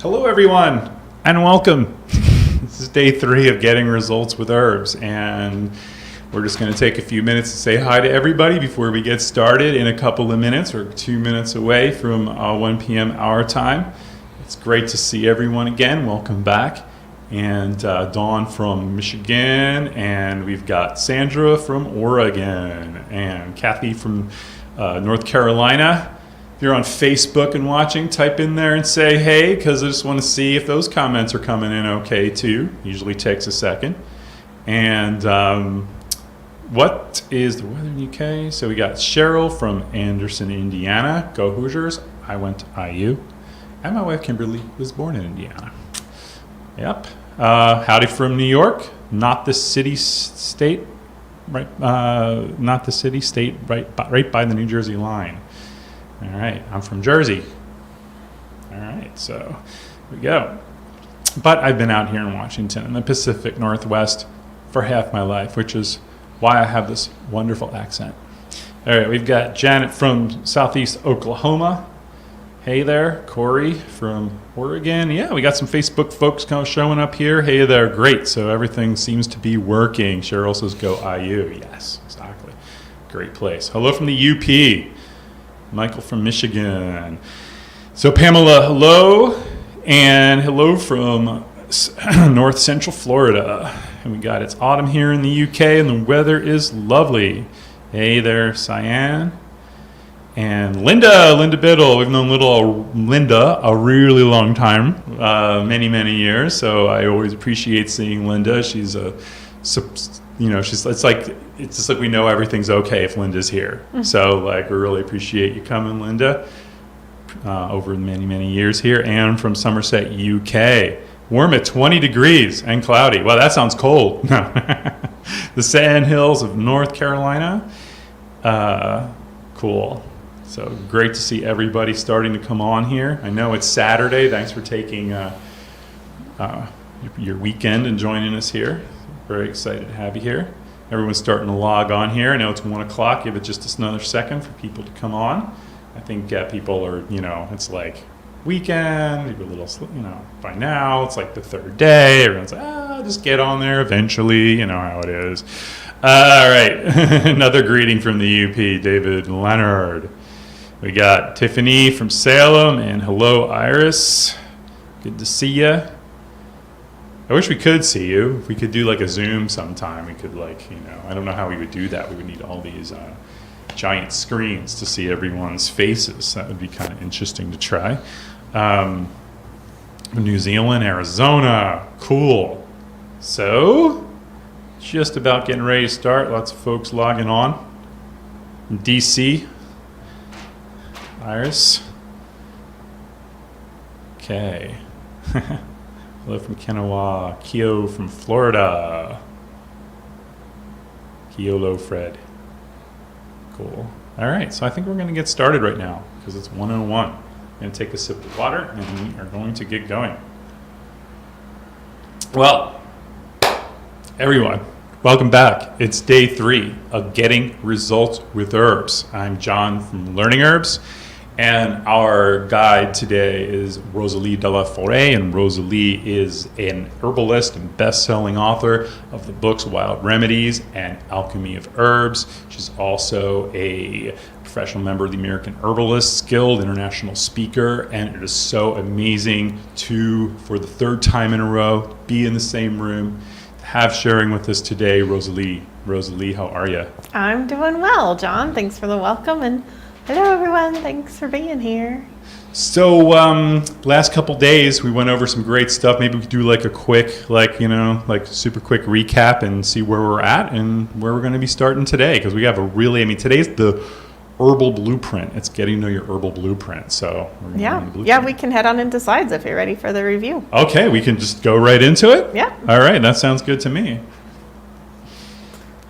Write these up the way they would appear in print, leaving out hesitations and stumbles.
Hello, everyone, and welcome. This is day 3 of Getting Results with Herbs, and we're just going to take a few minutes to say hi to everybody before we get started in a couple of minutes. We're 2 minutes away from 1 p.m. our time. It's great to see everyone again. Welcome back. And Dawn from Michigan, and we've got Sandra from Oregon, and Kathy from North Carolina. If you're on Facebook and watching, type in there and say hey, because I just want to see if those comments are coming in okay too. Usually takes a second. And what is the weather in the UK? So we got Cheryl from Anderson, Indiana. Go Hoosiers. I went to IU. And my wife Kimberly was born in Indiana. Yep. Howdy from New York. Not the city state, right? Not the city state, right by the New Jersey line. All right. I'm from Jersey. All right. So here we go. But I've been out here in Washington in the Pacific Northwest for half my life, which is why I have this wonderful accent. All right. We've got Janet from Southeast Oklahoma. Hey there, Corey from Oregon. Yeah, we got some Facebook folks kind of showing up here. Hey there, great. So everything seems to be working. Cheryl says go IU. Yes, exactly. Great place. Hello from the UP. Michael from Michigan. So Pamela, hello. And hello from North Central Florida. And we got it's autumn here in the UK and the weather is lovely. Hey there, Cyan. And Linda Biddle. We've known little Linda a really long time, many years. So I always appreciate seeing Linda. She's it's just like we know everything's okay if Linda's here. Mm-hmm. So like we really appreciate you coming, Linda. Over many years here, and from Somerset, UK. Warm at 20 degrees and cloudy. Well, that sounds cold. The Sand Hills of North Carolina. Cool. So great to see everybody starting to come on here. I know it's Saturday. Thanks for taking your weekend and joining us here. Very excited to have you here. Everyone's starting to log on here. I know it's 1 o'clock. Give it just another second for people to come on. I think people are, it's like weekend. Maybe a little, by now it's like the third day. Everyone's like, just get on there eventually. You know how it is. All right. Another greeting from the UP, David Leonard. We got Tiffany from Salem, and hello, Iris. Good to see you. I wish we could see you. If we could do like a Zoom sometime, we could I don't know how we would do that. We would need all these giant screens to see everyone's faces. That would be kind of interesting to try. New Zealand, Arizona, cool. So, just about getting ready to start. Lots of folks logging on. DC. Iris. Okay. Hello from Kanawha. Keo from Florida. Keolo Fred. Cool. All right, so I think we're going to get started right now because it's 1:01. I'm going to take a sip of water and we are going to get going. Well, everyone, welcome back. It's day 3 of Getting Results with Herbs. I'm John from LearningHerbs. And our guide today is Rosalee de la Forêt, and Rosalee is an herbalist and best-selling author of the books Wild Remedies and Alchemy of Herbs. She's also a professional member of the American Herbalists Guild, international speaker, and it is so amazing to, for the 3rd time in a row, be in the same room, have sharing with us today, Rosalee. Rosalee, how are you? I'm doing well, John. Thanks for the welcome, and hello, everyone. Thanks for being here. So, last couple days, we went over some great stuff. Maybe we could do like a quick, super quick recap and see where we're at and where we're going to be starting today. Because we have today's the herbal blueprint. It's getting to know your herbal blueprint. So, we can head on into slides if you're ready for the review. Okay, we can just go right into it? Yeah. All right, that sounds good to me.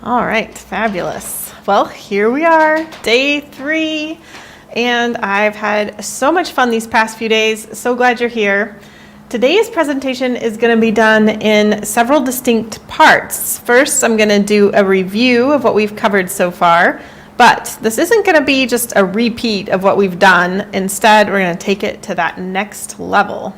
All right, fabulous. Well, here we are, day 3, and I've had so much fun these past few days. So glad you're here. Today's presentation is going to be done in several distinct parts. First, I'm going to do a review of what we've covered so far, but this isn't going to be just a repeat of what we've done. Instead, we're going to take it to that next level.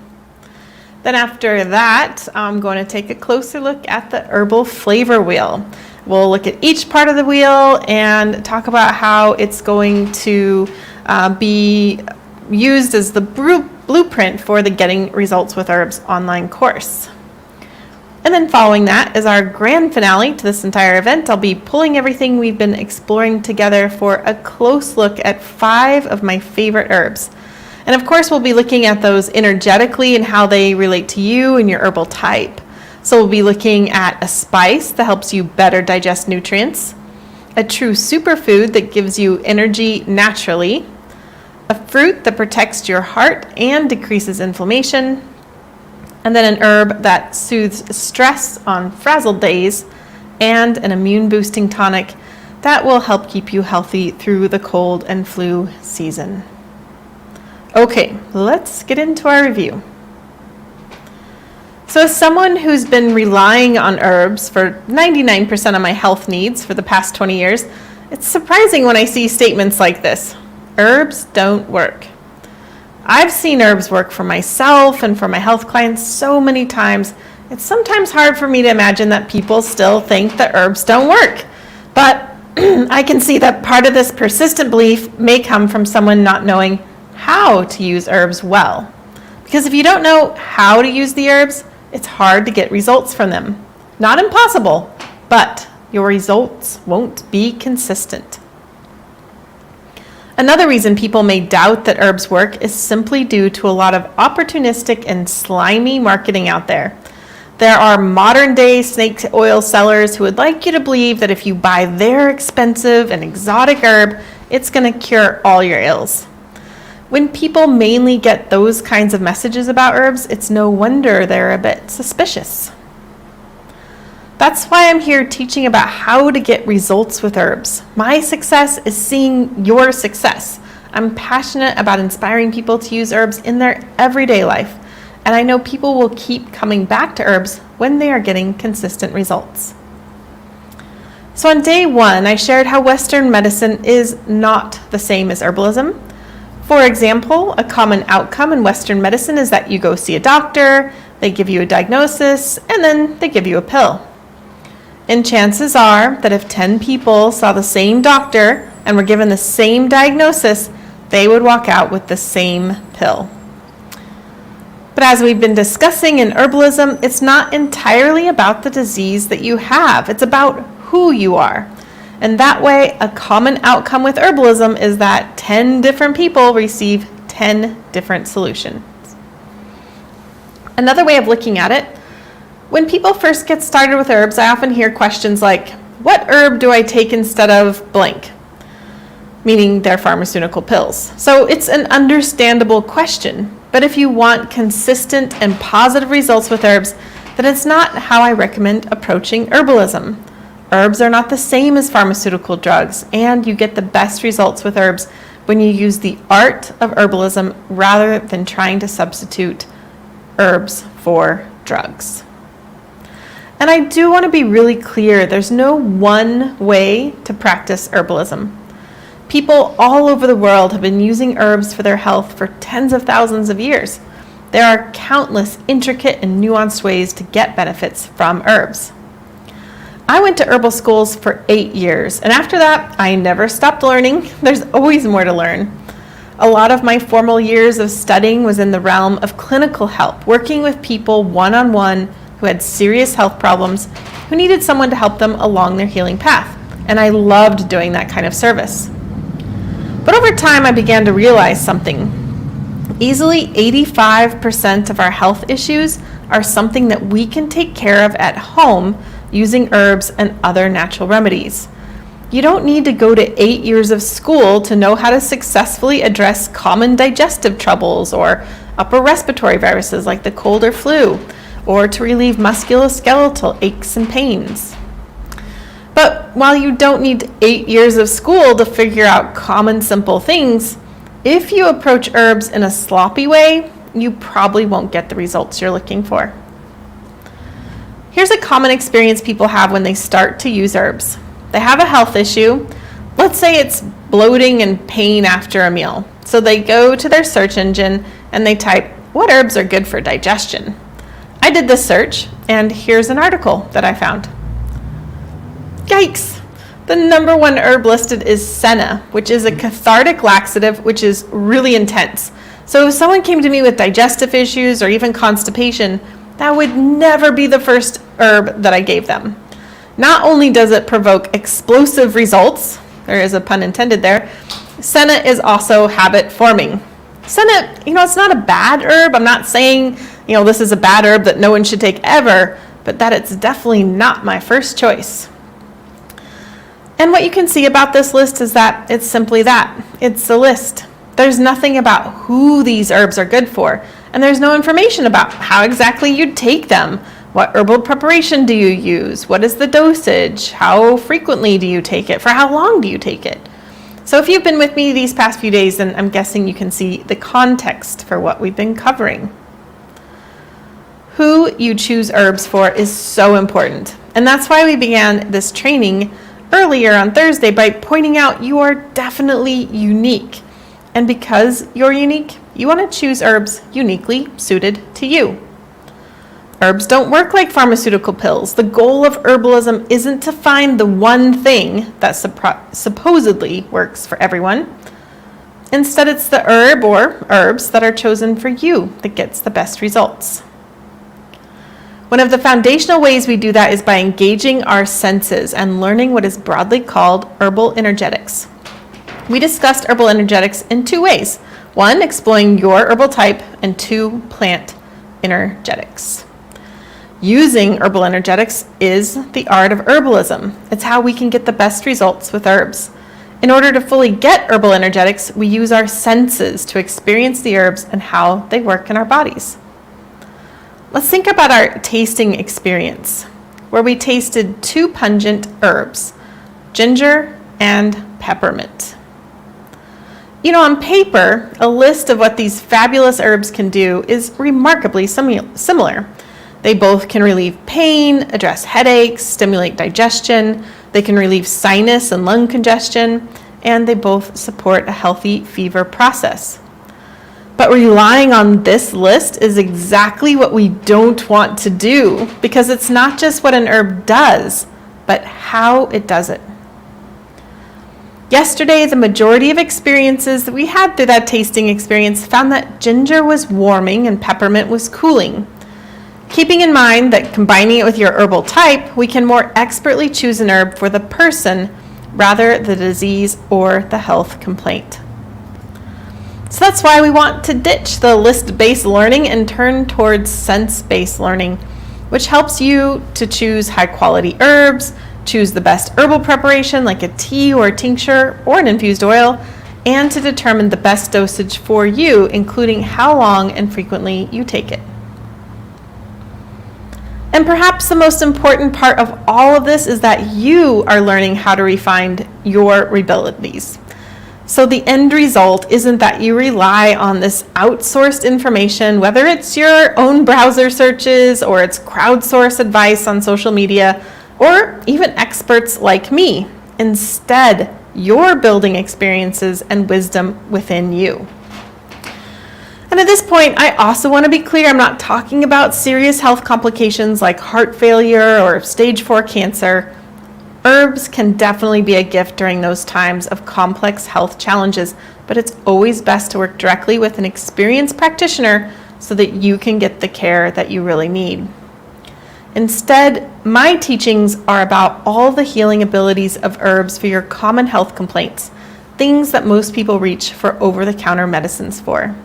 Then after that, I'm going to take a closer look at the herbal flavor wheel. We'll look at each part of the wheel and talk about how it's going to be used as the blueprint for the Getting Results with Herbs online course. And then following that is our grand finale to this entire event. I'll be pulling everything we've been exploring together for a close look at 5 of my favorite herbs. And of course, we'll be looking at those energetically and how they relate to you and your herbal type. So we'll be looking at a spice that helps you better digest nutrients, a true superfood that gives you energy naturally, a fruit that protects your heart and decreases inflammation, and then an herb that soothes stress on frazzled days, and an immune-boosting tonic that will help keep you healthy through the cold and flu season. Okay, let's get into our review. So as someone who's been relying on herbs for 99% of my health needs for the past 20 years, it's surprising when I see statements like this: herbs don't work. I've seen herbs work for myself and for my health clients so many times, it's sometimes hard for me to imagine that people still think that herbs don't work. But I can see that part of this persistent belief may come from someone not knowing how to use herbs well. Because if you don't know how to use the herbs, it's hard to get results from them. Not impossible, but your results won't be consistent. Another reason people may doubt that herbs work is simply due to a lot of opportunistic and slimy marketing out there. There are modern day snake oil sellers who would like you to believe that if you buy their expensive and exotic herb, it's going to cure all your ills. When people mainly get those kinds of messages about herbs, it's no wonder they're a bit suspicious. That's why I'm here teaching about how to get results with herbs. My success is seeing your success. I'm passionate about inspiring people to use herbs in their everyday life, and I know people will keep coming back to herbs when they are getting consistent results. So on day 1, I shared how Western medicine is not the same as herbalism. For example, a common outcome in Western medicine is that you go see a doctor, they give you a diagnosis, and then they give you a pill. And chances are that if 10 people saw the same doctor and were given the same diagnosis, they would walk out with the same pill. But as we've been discussing in herbalism, it's not entirely about the disease that you have. It's about who you are. And that way, a common outcome with herbalism is that 10 different people receive 10 different solutions. Another way of looking at it, when people first get started with herbs, I often hear questions like, what herb do I take instead of blank? Meaning their pharmaceutical pills. So it's an understandable question, but if you want consistent and positive results with herbs, then it's not how I recommend approaching herbalism. Herbs are not the same as pharmaceutical drugs, and you get the best results with herbs when you use the art of herbalism rather than trying to substitute herbs for drugs. And I do want to be really clear, there's no one way to practice herbalism. People all over the world have been using herbs for their health for tens of thousands of years. There are countless intricate and nuanced ways to get benefits from herbs. I went to herbal schools for 8 years, and after that, I never stopped learning. There's always more to learn. A lot of my formal years of studying was in the realm of clinical help, working with people one-on-one who had serious health problems, who needed someone to help them along their healing path. And I loved doing that kind of service. But over time, I began to realize something. Easily 85% of our health issues are something that we can take care of at home using herbs and other natural remedies. You don't need to go to 8 years of school to know how to successfully address common digestive troubles or upper respiratory viruses like the cold or flu, or to relieve musculoskeletal aches and pains. But while you don't need 8 years of school to figure out common simple things, if you approach herbs in a sloppy way, you probably won't get the results you're looking for. Here's a common experience people have when they start to use herbs. They have a health issue. Let's say it's bloating and pain after a meal. So they go to their search engine and they type, what herbs are good for digestion? I did this search, and here's an article that I found. Yikes! The #1 herb listed is senna, which is a cathartic laxative, which is really intense. So if someone came to me with digestive issues or even constipation, that would never be the first herb that I gave them. Not only does it provoke explosive results, there is a pun intended there, senna is also habit forming. Senna, it's not a bad herb. I'm not saying, this is a bad herb that no one should take ever, but that it's definitely not my first choice. And what you can see about this list is that it's simply that. It's a list. There's nothing about who these herbs are good for, and there's no information about how exactly you take them. What herbal preparation do you use? What is the dosage? How frequently do you take it? For how long do you take it? So if you've been with me these past few days, then I'm guessing you can see the context for what we've been covering. Who you choose herbs for is so important, and that's why we began this training earlier on Thursday by pointing out you are definitely unique. And because you're unique, you want to choose herbs uniquely suited to you. Herbs don't work like pharmaceutical pills. The goal of herbalism isn't to find the one thing that supposedly works for everyone. Instead, it's the herb or herbs that are chosen for you that gets the best results. One of the foundational ways we do that is by engaging our senses and learning what is broadly called herbal energetics. We discussed herbal energetics in 2 ways. 1, exploring your herbal type, and 2, plant energetics. Using herbal energetics is the art of herbalism. It's how we can get the best results with herbs. In order to fully get herbal energetics, we use our senses to experience the herbs and how they work in our bodies. Let's think about our tasting experience, where we tasted 2 pungent herbs, ginger and peppermint. On paper, a list of what these fabulous herbs can do is remarkably similar. They both can relieve pain, address headaches, stimulate digestion, they can relieve sinus and lung congestion, and they both support a healthy fever process. But relying on this list is exactly what we don't want to do, because it's not just what an herb does, but how it does it. Yesterday, the majority of experiences that we had through that tasting experience found that ginger was warming and peppermint was cooling. Keeping in mind that combining it with your herbal type, we can more expertly choose an herb for the person rather the disease or the health complaint. So that's why we want to ditch the list-based learning and turn towards sense-based learning, which helps you to choose high-quality herbs, choose the best herbal preparation like a tea or a tincture or an infused oil, and to determine the best dosage for you, including how long and frequently you take it. And perhaps the most important part of all of this is that you are learning how to refine your abilities. So the end result isn't that you rely on this outsourced information, whether it's your own browser searches or it's crowdsourced advice on social media, or even experts like me. Instead, you're building experiences and wisdom within you. And at this point, I also want to be clear, I'm not talking about serious health complications like heart failure or stage 4 cancer. Herbs can definitely be a gift during those times of complex health challenges, but it's always best to work directly with an experienced practitioner so that you can get the care that you really need. Instead, my teachings are about all the healing abilities of herbs for your common health complaints, things that most people reach for over-the-counter medicines for.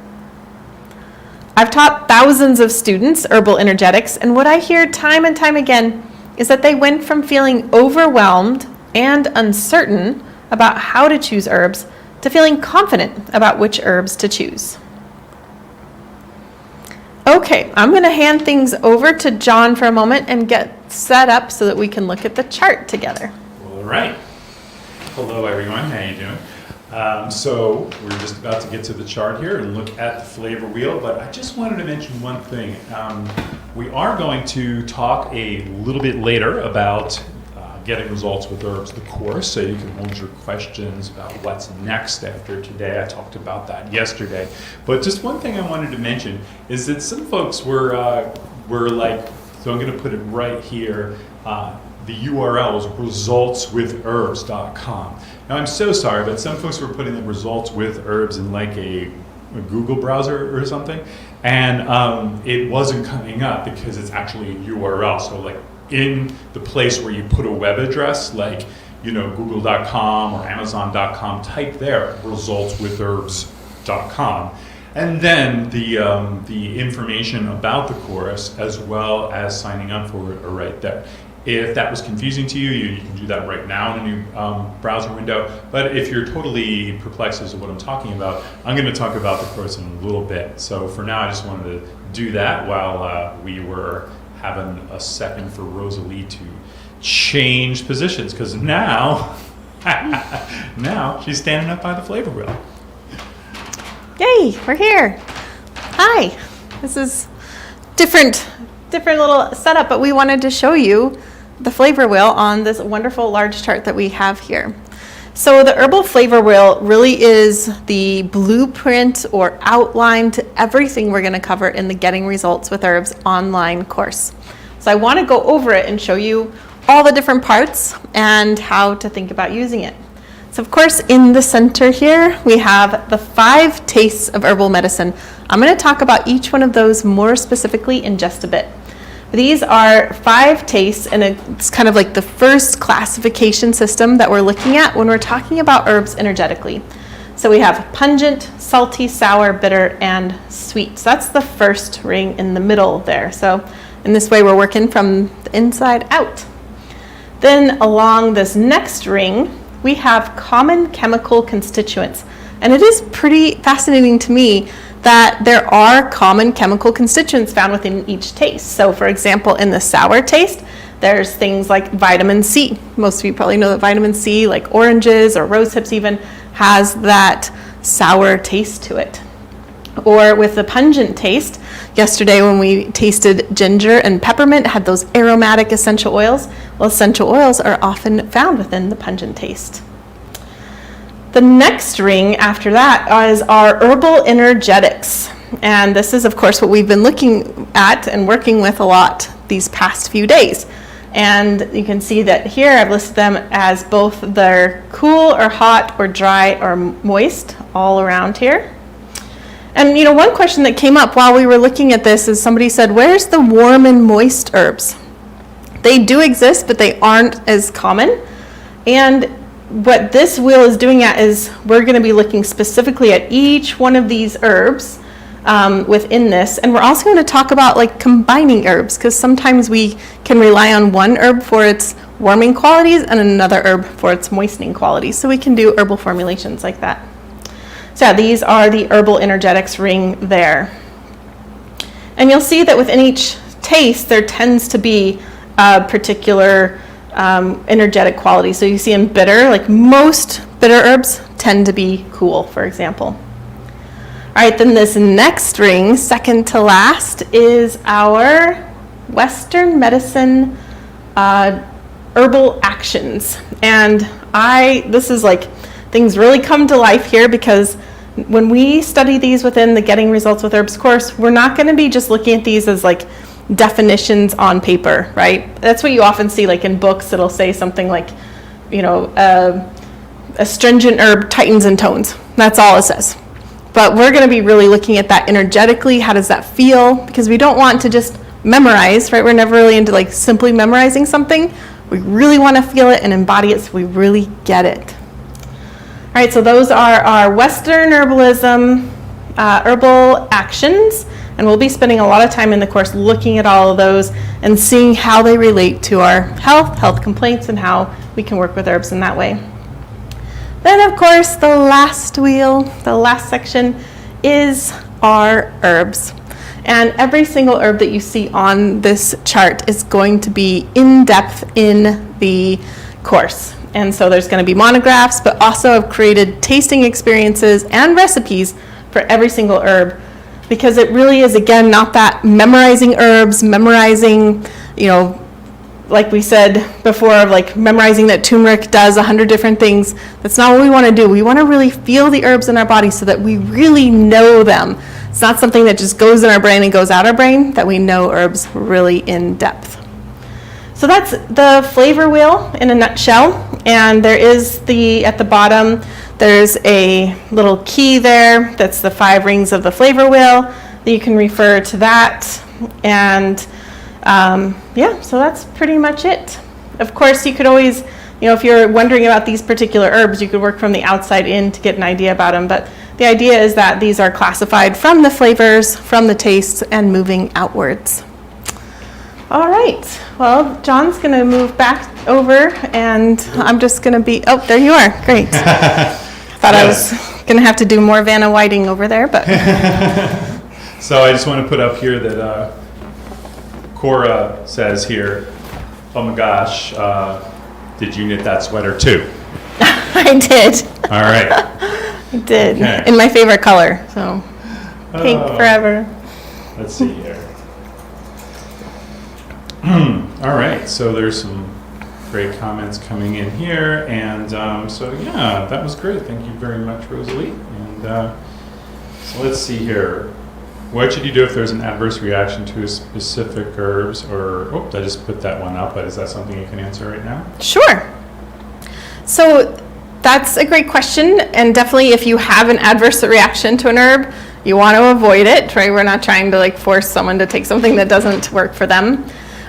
I've taught thousands of students herbal energetics, and what I hear time and time again is that they went from feeling overwhelmed and uncertain about how to choose herbs to feeling confident about which herbs to choose. Okay, I'm going to hand things over to John for a moment and get set up so that we can look at the chart together. All right. Hello, everyone. How you doing? So we're just about to get to the chart here and look at the flavor wheel, but I just wanted to mention one thing. We are going to talk a little bit later about getting results with herbs, the course, so you can hold your questions about what's next after today. I talked about that yesterday. But just one thing I wanted to mention is that some folks were we're like, so I'm going to put it right here. The URL is resultswithherbs.com. Now I'm so sorry, but some folks were putting the results with herbs in like a Google browser or something, and it wasn't coming up because it's actually a URL. So like in the place where you put a web address, like google.com or amazon.com, type there resultswithherbs.com. And then the information about the course as well as signing up for it are right there. If that was confusing to you, you can do that right now in a new browser window. But if you're totally perplexed as to what I'm talking about, I'm going to talk about the course in a little bit. So for now, I just wanted to do that while we were having a second for Rosalee to change positions, because now she's standing up by the flavor wheel. Yay, we're here. Hi. This is different little setup, but we wanted to show you the flavor wheel on this wonderful large chart that we have here. So the herbal flavor wheel really is the blueprint or outline to everything we're going to cover in the Getting Results with Herbs online course. So I want to go over it and show you all the different parts and how to think about using it. So of course, in the center here, we have the 5 tastes of herbal medicine. I'm going to talk about each one of those more specifically in just a bit. These are 5 tastes, and it's kind of like the first classification system that we're looking at when we're talking about herbs energetically. So we have pungent, salty, sour, bitter, and sweet. So that's the first ring in the middle there. So in this way, we're working from the inside out. Then along this next ring, we have common chemical constituents. And it is pretty fascinating to me that there are common chemical constituents found within each taste. So for example, in the sour taste, there's things like vitamin C. Most of you probably know that vitamin C, like oranges or rose hips even, has that sour taste to it. Or with the pungent taste, yesterday when we tasted ginger and peppermint, had those aromatic essential oils. Well, essential oils are often found within the pungent taste. The next ring after that is our herbal energetics. And this is, of course, what we've been looking at and working with a lot these past few days. And you can see that here I've listed them as both their cool or hot or dry or moist all around here. And one question that came up while we were looking at this is somebody said, where's the warm and moist herbs? They do exist, but they aren't as common. And what this wheel is doing is we're going to be looking specifically at each one of these herbs within this. And we're also going to talk about like combining herbs, because sometimes we can rely on one herb for its warming qualities and another herb for its moistening qualities. So we can do herbal formulations like that. So yeah, these are the herbal energetics ring there. And you'll see that within each taste, there tends to be a particular energetic quality. So you see in bitter, like most bitter herbs tend to be cool, for example. All right, then this next ring, second to last, is our Western medicine herbal actions. And this is like, things really come to life here, because when we study these within the Getting Results with Herbs course, we're not going to be just looking at these as like definitions on paper, right? That's what you often see, like in books, it'll say something like, astringent herb tightens and tones. That's all it says. But we're going to be really looking at that energetically. How does that feel? Because we don't want to just memorize, right? We're never really into like simply memorizing something. We really want to feel it and embody it so we really get it. All right, so those are our Western herbalism herbal actions. And we'll be spending a lot of time in the course looking at all of those and seeing how they relate to our health complaints, and how we can work with herbs in that way. Then, of course, the last wheel, the last section, is our herbs. And every single herb that you see on this chart is going to be in depth in the course. And so there's going to be monographs, but also I've created tasting experiences and recipes for every single herb. Because it really is, again, not that memorizing herbs, memorizing, like we said before, of like memorizing that turmeric does 100 different things. That's not what we want to do. We want to really feel the herbs in our body so that we really know them. It's not something that just goes in our brain and goes out our brain, that we know herbs really in depth. So that's the flavor wheel in a nutshell. And there is at the bottom, there's a little key there. That's the 5 rings of the flavor wheel. You can refer to that. And so that's pretty much it. Of course, you could always, if you're wondering about these particular herbs, you could work from the outside in to get an idea about them. But the idea is that these are classified from the flavors, from the tastes, and moving outwards. All right. Well, John's going to move back over, and I'm just going to be, oh, there you are. Great. Thought I was going to have to do more Vanna Whiting over there, but. So I just want to put up here that Cora says here, oh my gosh, did you knit that sweater too? I did. All right. I did. Okay. In my favorite color, so pink forever. Let's see here. All right, so there's some great comments coming in here, and that was great. Thank you very much, Rosalee. And so let's see here. What should you do if there's an adverse reaction to a specific herbs? I just put that one up, but is that something you can answer right now? Sure. So that's a great question, and definitely if you have an adverse reaction to an herb, you want to avoid it, right? We're not trying to force someone to take something that doesn't work for them.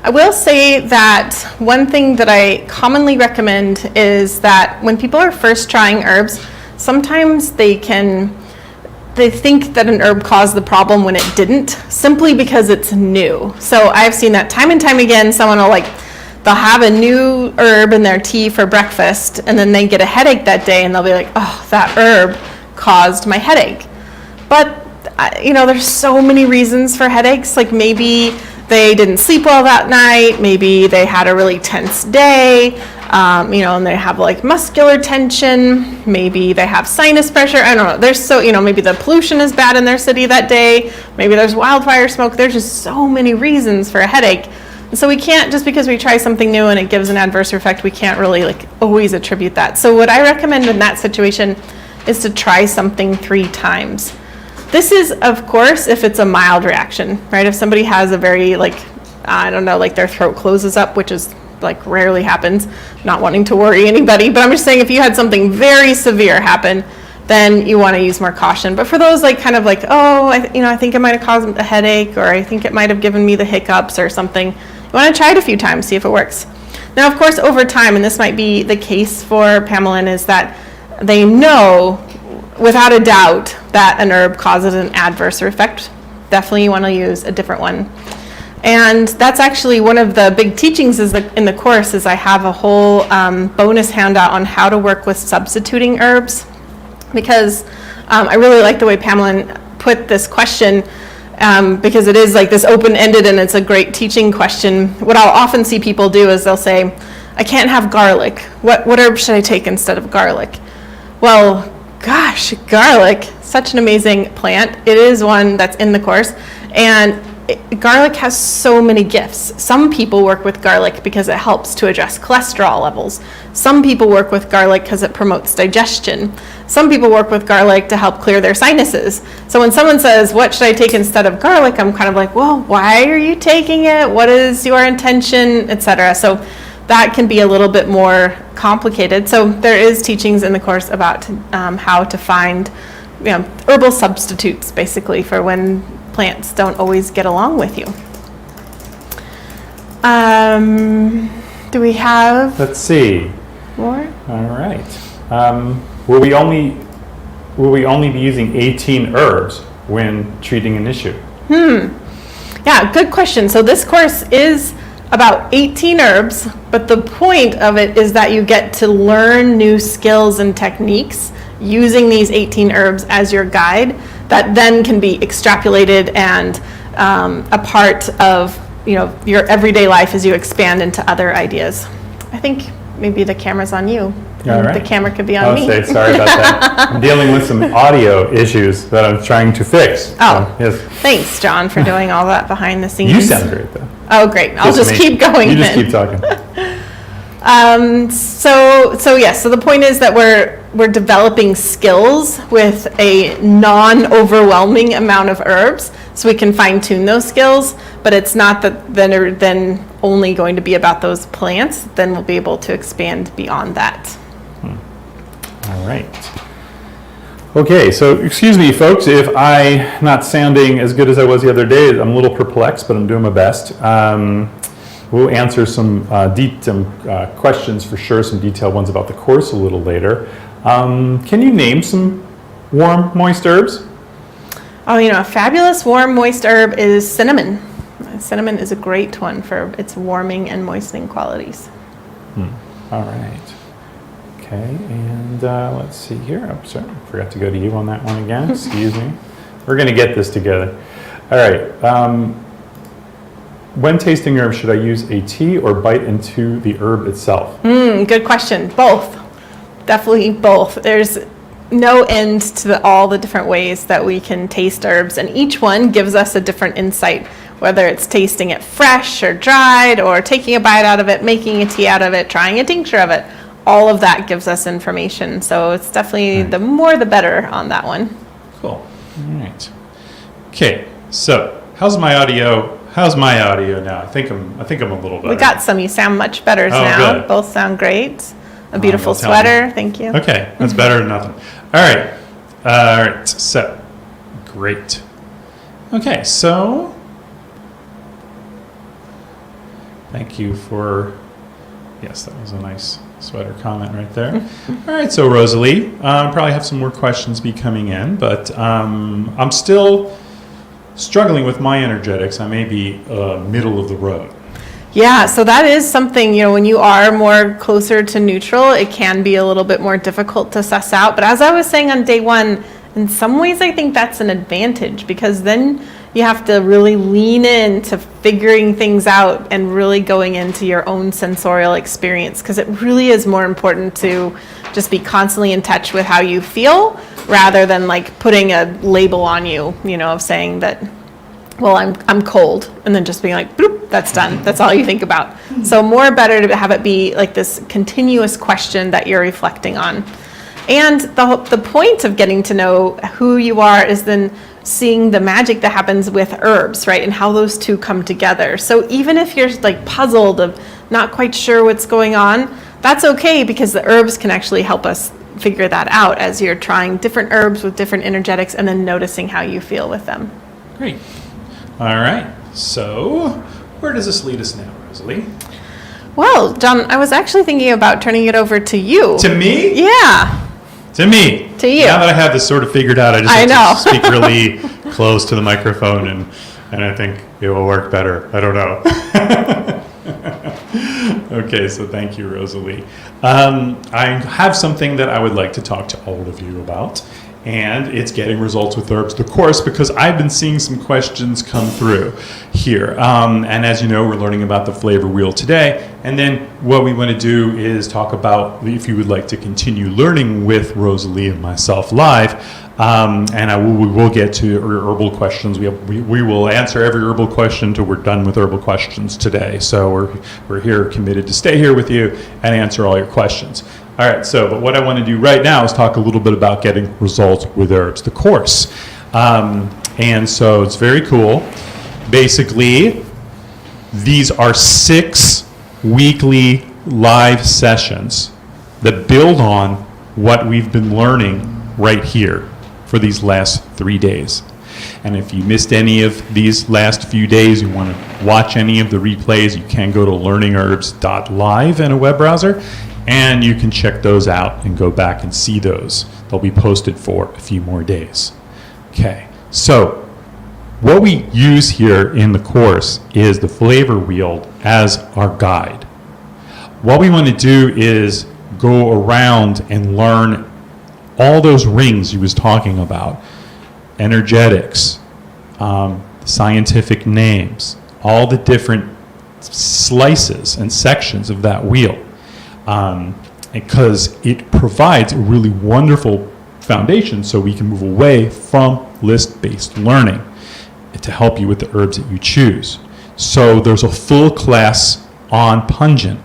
I will say that one thing that I commonly recommend is that when people are first trying herbs, sometimes they think that an herb caused the problem when it didn't, simply because it's new. So I've seen that time and time again. Someone will they'll have a new herb in their tea for breakfast, and then they get a headache that day, and they'll be like, oh, that herb caused my headache. But, there's so many reasons for headaches. Maybe they didn't sleep well that night. Maybe they had a really tense day, and they have muscular tension. Maybe they have sinus pressure. I don't know. Maybe the pollution is bad in their city that day. Maybe there's wildfire smoke. There's just so many reasons for a headache. And so we can't, just because we try something new and it gives an adverse effect, we can't really always attribute that. So what I recommend in that situation is to try something 3 times. This is, of course, if it's a mild reaction, right? If somebody has a very, their throat closes up, which is, rarely happens, not wanting to worry anybody, but I'm just saying if you had something very severe happen, then you want to use more caution. But for those, I think it might have caused a headache, or I think it might have given me the hiccups or something, you want to try it a few times, see if it works. Now, of course, over time, and this might be the case for Pamela, is that they know without a doubt that an herb causes an adverse effect. Definitely you want to use a different one. And that's actually one of the big teachings in the course is I have a whole bonus handout on how to work with substituting herbs, because I really like the way Pamela put this question, because it is this open-ended, and it's a great teaching question. What I'll often see people do is they'll say, I can't have garlic. What herb should I take instead of garlic? Well, gosh, garlic, such an amazing plant. It is one that's in the course, and garlic has so many gifts. Some people work with garlic because it helps to address cholesterol levels. Some people work with garlic because it promotes digestion. Some people work with garlic to help clear their sinuses. So when someone says, what should I take instead of garlic? I'm kind of well, why are you taking it? What is your intention, etc. So that can be a little bit more complicated. So there is teachings in the course about how to find herbal substitutes, basically, for when plants don't always get along with you. Do we have Let's see. more? All right. Will we only be using 18 herbs when treating an issue? Yeah, good question. So this course is about 18 herbs, but the point of it is that you get to learn new skills and techniques using these 18 herbs as your guide that then can be extrapolated and a part of your everyday life as you expand into other ideas. I think maybe the camera's on you. All right. The camera could be on me. Sorry about that. I'm dealing with some audio issues that I'm trying to fix. Oh, so, yes. Thanks, John, for doing all that behind the scenes. You sound great, though. Oh, great. I'll just keep going. You just then. keep talking. So the point is that we're developing skills with a non-overwhelming amount of herbs, so we can fine tune those skills. But it's not that then only going to be about those plants. Then we'll be able to expand beyond that. All right. Okay, so excuse me, folks, if I'm not sounding as good as I was the other day. I'm a little perplexed, but I'm doing my best. We'll answer some questions for sure, some detailed ones about the course a little later. Can you name some warm, moist herbs? Oh, a fabulous warm, moist herb is cinnamon. Cinnamon is a great one for its warming and moistening qualities. All right. Okay, and let's see here. Oh, sorry, forgot to go to you on that one again. Excuse me. We're going to get this together. All right. When tasting herbs, should I use a tea or bite into the herb itself? Good question. Both. Definitely both. There's no end to all the different ways that we can taste herbs, and each one gives us a different insight, whether it's tasting it fresh or dried, or taking a bite out of it, making a tea out of it, trying a tincture of it. All of that gives us information. So it's definitely the more the better on that one. Cool. All right. Okay. So how's my audio? How's my audio now? I think I'm a little better. We got some. You sound much better now. Good. Both sound great. A beautiful well, tell sweater. Thank you. Okay, that's better than nothing. All right. So great. Okay, so thank you for. Yes, that was a nice sweater comment right there. All right, so Rosalee, probably have some more questions be coming in, but I'm still struggling with my energetics. I may be middle of the road. Yeah, so that is something, when you are more closer to neutral, it can be a little bit more difficult to suss out. But as I was saying on day one, in some ways I think that's an advantage, because then you have to really lean into figuring things out and really going into your own sensorial experience, because it really is more important to just be constantly in touch with how you feel rather than like putting a label on you, of saying that, well, I'm cold, and then just being like, bloop, that's done. That's all you think about. So better to have it be like this continuous question that you're reflecting on. And the point of getting to know who you are is then seeing the magic that happens with herbs, right? And how those two come together. So even if you're like puzzled of not quite sure what's going on, that's okay, because the herbs can actually help us figure that out as you're trying different herbs with different energetics and then noticing how you feel with them. Great. All right. So where does this lead us now, Rosalee? Well, John, I was actually thinking about turning it over to you. To me? Yeah. To me. To you. Now that I have this sort of figured out, I just have to speak really close to the microphone, and I think it will work better. I don't know. Okay, so thank you, Rosalee. I have something that I would like to talk to all of you about, and it's getting results with herbs, the course, because I've been seeing some questions come through here. And as you know, we're learning about the flavor wheel today. And then what we want to do is talk about, if you would like to continue learning with Rosalee and myself live, and we will get to herbal questions. We will answer every herbal question until we're done with herbal questions today. So we're here committed to stay here with you and answer all your questions. All right, but what I want to do right now is talk a little bit about getting results with herbs, the course. And so it's very cool. Basically, these are 6 weekly live sessions that build on what we've been learning right here for these last 3 days. And if you missed any of these last few days, you want to watch any of the replays, you can go to learningherbs.live in a web browser, and you can check those out and go back and see those. They'll be posted for a few more days. Okay, so what we use here in the course is the flavor wheel as our guide. What we want to do is go around and learn all those rings he was talking about, energetics, scientific names, all the different slices and sections of that wheel. Because it provides a really wonderful foundation so we can move away from list-based learning to help you with the herbs that you choose. So there's a full class on pungent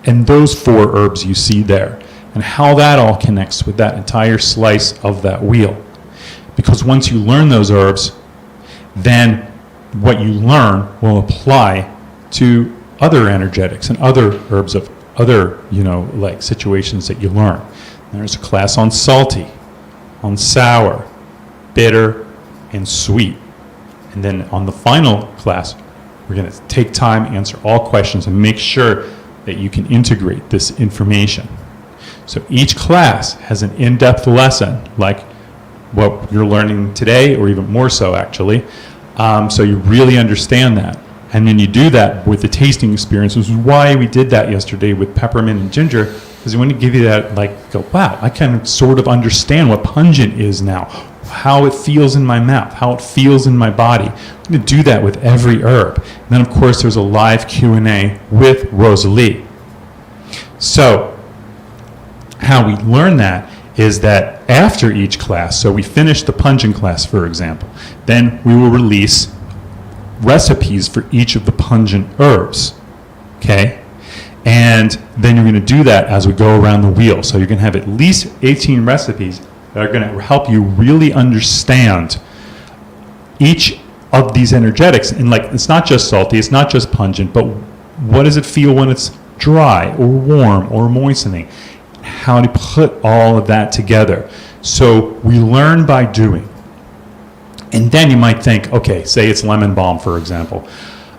and those 4 herbs you see there, and how that all connects with that entire slice of that wheel. Because once you learn those herbs, then what you learn will apply to other energetics and other herbs of other, like situations that you learn. There's a class on salty, on sour, bitter, and sweet. And then on the final class, we're going to take time, answer all questions, and make sure that you can integrate this information. So each class has an in-depth lesson, like what you're learning today, or even more so, actually. So you really understand that. And then you do that with the tasting experience, which is why we did that yesterday with peppermint and ginger, because we want to give you that, go, wow, I can sort of understand what pungent is now, how it feels in my mouth, how it feels in my body. I'm going to do that with every herb. And then, of course, there's a live Q&A with Rosalee. So how we learn that is that after each class, so we finish the pungent class, for example, then we will release recipes for each of the pungent herbs, okay? And then you're going to do that as we go around the wheel. So you're going to have at least 18 recipes that are going to help you really understand each of these energetics. And it's not just salty, it's not just pungent, but what does it feel when it's dry or warm or moistening? How to put all of that together. So we learn by doing. And then you might think, okay, say it's lemon balm, for example.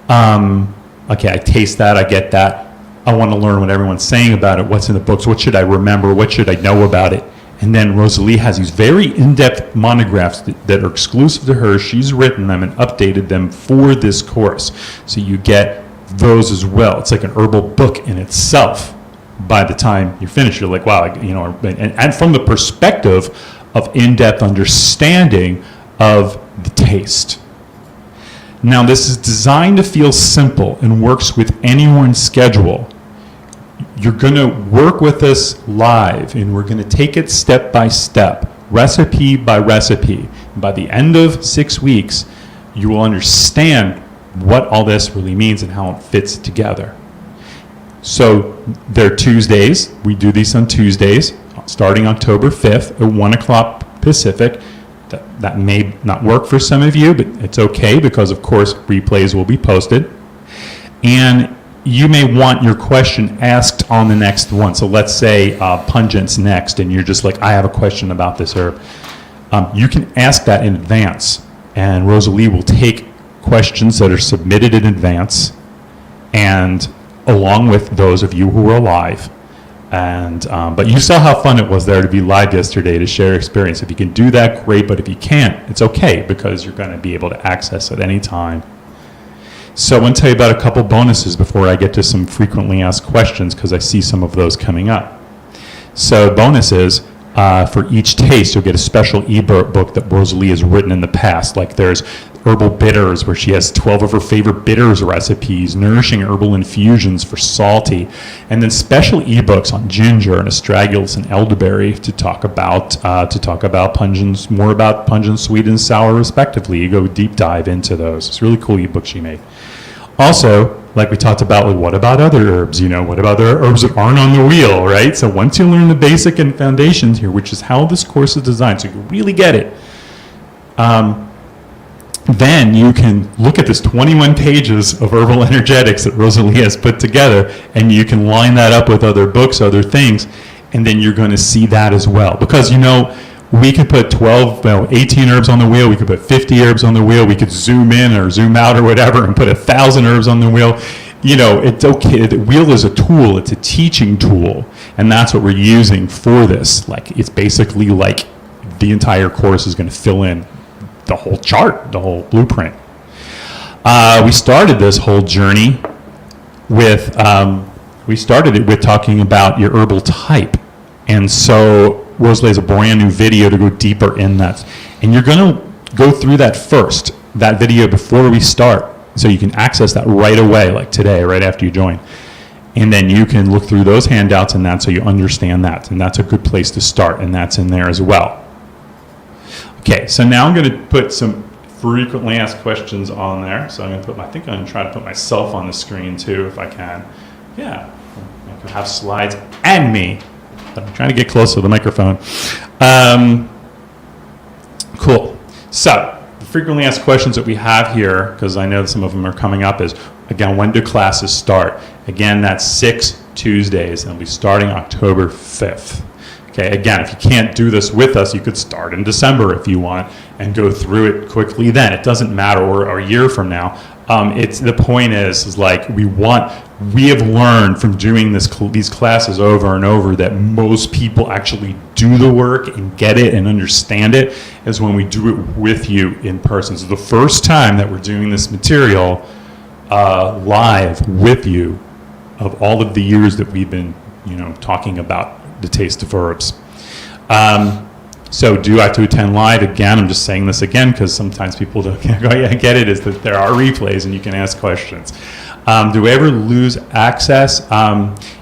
Okay, I taste that, I get that. I want to learn what everyone's saying about it, what's in the books, what should I remember, what should I know about it? And then Rosalee has these very in-depth monographs that are exclusive to her. She's written them and updated them for this course. So you get those as well. It's like an herbal book in itself. By the time you're finished, you're like, wow, and from the perspective of in-depth understanding of the taste. Now, this is designed to feel simple and works with anyone's schedule. You're going to work with us live, and we're going to take it step by step, recipe by recipe. And by the end of 6 weeks, you will understand what all this really means and how it fits together. So they're Tuesdays. We do these on Tuesdays, starting October 5th at 1 o'clock Pacific. That may not work for some of you, but it's okay because, of course, replays will be posted. And you may want your question asked on the next one. So let's say pungent's next, and you're just like, I have a question about this herb. You can ask that in advance, and Rosalee will take questions that are submitted in advance, and along with those of you who are live. And but you saw how fun it was there to be live yesterday to share experience. If you can do that, great. But if you can't, it's okay because you're going to be able to access it anytime. So I want to tell you about a couple bonuses before I get to some frequently asked questions because I see some of those coming up. So bonuses, for each taste, you'll get a special ebook that Rosalee has written in the past. Like there's herbal bitters, where she has 12 of her favorite bitters recipes, nourishing herbal infusions for salty, and then special ebooks on ginger and astragalus and elderberry to talk about pungent, more about pungent, sweet, and sour respectively. You go deep dive into those. It's a really cool ebook she made. Also, like we talked about, like what about other herbs? What about other herbs that aren't on the wheel, right? So once you learn the basic and foundations here, which is how this course is designed, so you really get it, then you can look at this 21 pages of herbal energetics that Rosalee has put together, and you can line that up with other books, other things, and then you're going to see that as well. Because, we could put 18 herbs on the wheel, we could put 50 herbs on the wheel, we could zoom in or zoom out or whatever and put 1,000 herbs on the wheel. It's okay. The wheel is a tool, it's a teaching tool, and that's what we're using for this. Like, it's basically like the entire course is going to fill in the whole chart, the whole blueprint. We started this whole journey with, talking about your herbal type. And so Rosalee has a brand new video to go deeper in that. And you're going to go through that first, that video before we start. So you can access that right away, like today, right after you join. And then you can look through those handouts and that so you understand that. And that's a good place to start. And that's in there as well. Okay, so now I'm going to put some frequently asked questions on there. So I'm going to I think I'm going to try to put myself on the screen too, if I can. Yeah, I can have slides and me. But I'm trying to get close to the microphone. Cool. So the frequently asked questions that we have here, because I know some of them are coming up, is, again, when do classes start? Again, that's 6 Tuesdays, and it'll be starting October 5th. Okay, again, if you can't do this with us, you could start in December if you want and go through it quickly then. It doesn't matter, or a year from now. The point is like we have learned from doing these classes over and over that most people actually do the work and get it and understand it is when we do it with you in person. So the first time that we're doing this material live with you of all of the years that we've been, talking about the taste of herbs. So do I have to attend live? Again, I'm just saying this again because sometimes people don't go, yeah, I get it, is that there are replays and you can ask questions. Do we ever lose access?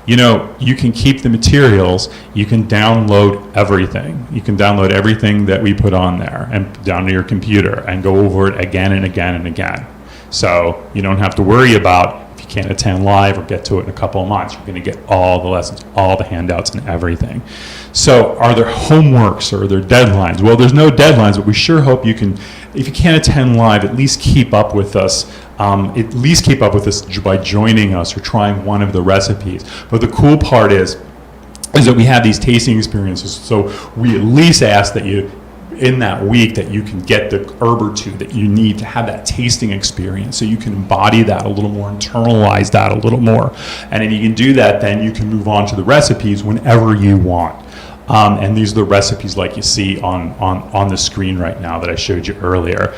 You can keep the materials. You can download everything. You can download everything that we put on there and down to your computer and go over it again and again and again. So you don't have to worry about if you can't attend live or get to it in a couple of months. You're going to get all the lessons, all the handouts and everything. So are there homeworks or are there deadlines? Well, there's no deadlines, but we sure hope you can, if you can't attend live, at least keep up with us. By joining us or trying one of the recipes. But the cool part is that we have these tasting experiences. So we at least ask that you, in that week, that you can get the herb or two that you need to have that tasting experience so you can embody that a little more, internalize that a little more. And if you can do that, then you can move on to the recipes whenever you want. And these are the recipes like you see on the screen right now that I showed you earlier.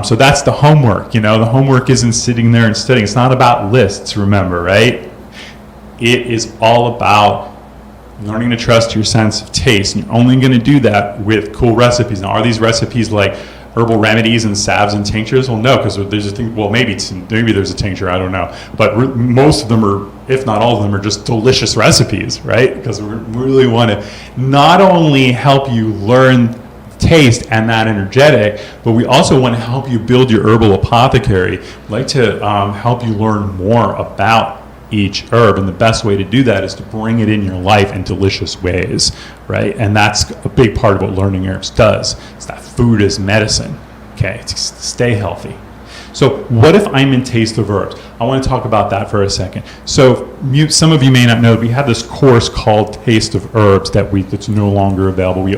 So that's the homework. The homework isn't sitting there and studying. It's not about lists, remember, right? It is all about learning to trust your sense of taste. And you're only going to do that with cool recipes. Now, are these recipes like herbal remedies and salves and tinctures? Well, no, because there's a thing. Well, maybe there's a tincture. I don't know. But most of them are, if not all of them, are just delicious recipes, right? Because we really want to not only help you learn taste and that energetic, but we also want to help you build your herbal apothecary. We'd like to help you learn more about each herb, and the best way to do that is to bring it in your life in delicious ways, right? And that's a big part of what LearningHerbs does. It's that food is medicine, okay? It's to stay healthy. So what if I'm in Taste of Herbs? I want to talk about that for a second. So some of you may not know, we have this course called Taste of Herbs that's no longer available. We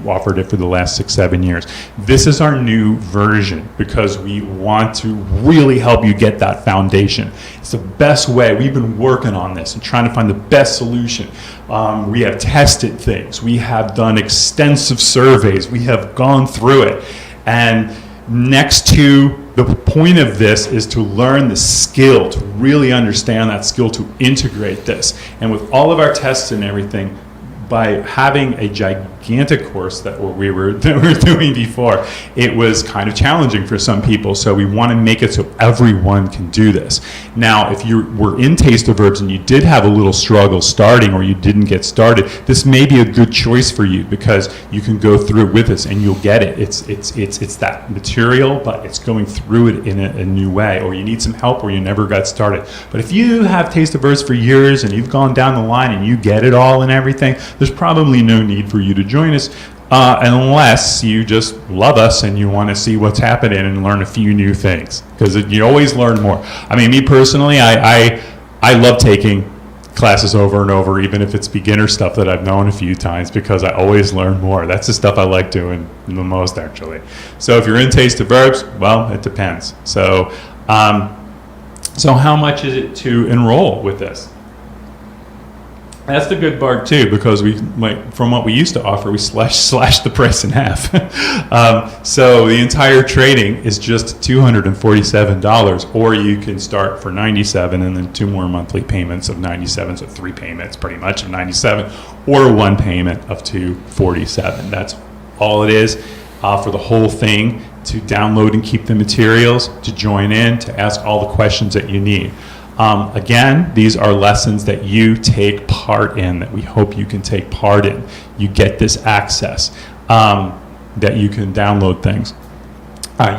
offered it for the last 6-7 years. This is our new version because we want to really help you get that foundation. It's the best way. We've been working on this and trying to find the best solution. We have tested things. We have done extensive surveys. We have gone through it. And next to the point of this is to learn the skill, to really understand that skill, to integrate this. And with all of our tests and everything, by having a gigantic course that we were doing before, it was kind of challenging for some people. So we want to make it so everyone can do this. Now, if you were in Taste of Herbs and you did have a little struggle starting or you didn't get started, this may be a good choice for you because you can go through it with us and you'll get it. It's that material, but it's going through it in a new way. Or you need some help or you never got started. But if you have Taste of Herbs for years and you've gone down the line and you get it all and everything, there's probably no need for you to join us unless you just love us and you want to see what's happening and learn a few new things, because you always learn more. I mean, me personally, I love taking classes over and over, even if it's beginner stuff that I've known a few times, because I always learn more. That's the stuff I like doing the most, actually. So if you're in Taste of Herbs, well, it depends. So how much is it to enroll with this? That's the good part too, because from what we used to offer, we slashed the price in half. So the entire training is just $247, or you can start for $97 and then 2 more monthly payments of $97, so 3 payments pretty much of $97, or 1 payment of $247. That's all it is for the whole thing, to download and keep the materials, to join in, to ask all the questions that you need. Again, these are lessons that you take part in, that we hope you can take part in. You get this access, that you can download things.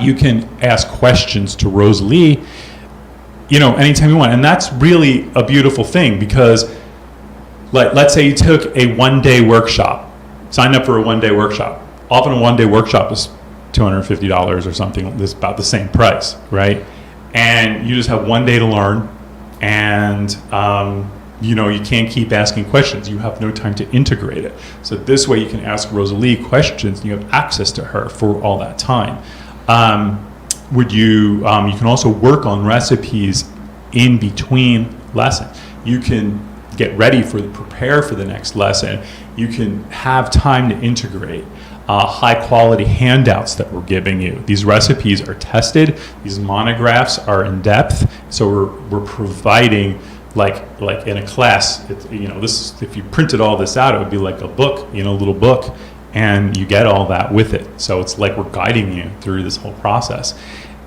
You can ask questions to Rosalee, anytime you want. And that's really a beautiful thing because, let's say you took a one-day workshop, signed up for a one-day workshop. Often a one-day workshop is $250 or something. That's about the same price, right? And you just have one day to learn, and you can't keep asking questions. You have no time to integrate it. So this way you can ask Rosalee questions, and you have access to her for all that time. You can also work on recipes in between lessons. You can get ready prepare for the next lesson. You can have time to integrate high quality handouts that we're giving you. These recipes are tested. These monographs are in depth. So we're providing like in a class. This if you printed all this out, it would be like a book, a little book, and you get all that with it. So it's like we're guiding you through this whole process.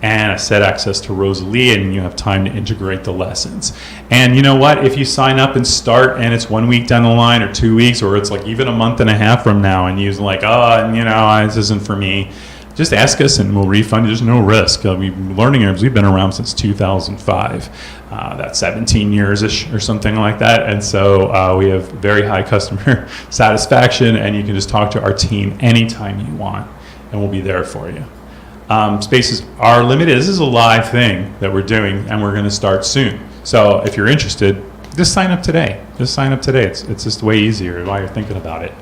And I said access to Rosalee, and you have time to integrate the lessons. And you know what? If you sign up and start, and it's 1 week down the line, or 2 weeks, or it's like even a month and a half from now, and you're like, this isn't for me, just ask us and we'll refund you. There's no risk. LearningHerbs, we've been around since 2005. That's 17 years-ish or something like that. And so we have very high customer satisfaction, and you can just talk to our team anytime you want, and we'll be there for you. Spaces are limited. This is a live thing that we're doing, and we're going to start soon. So if you're interested, just sign up today. It's just way easier while you're thinking about it.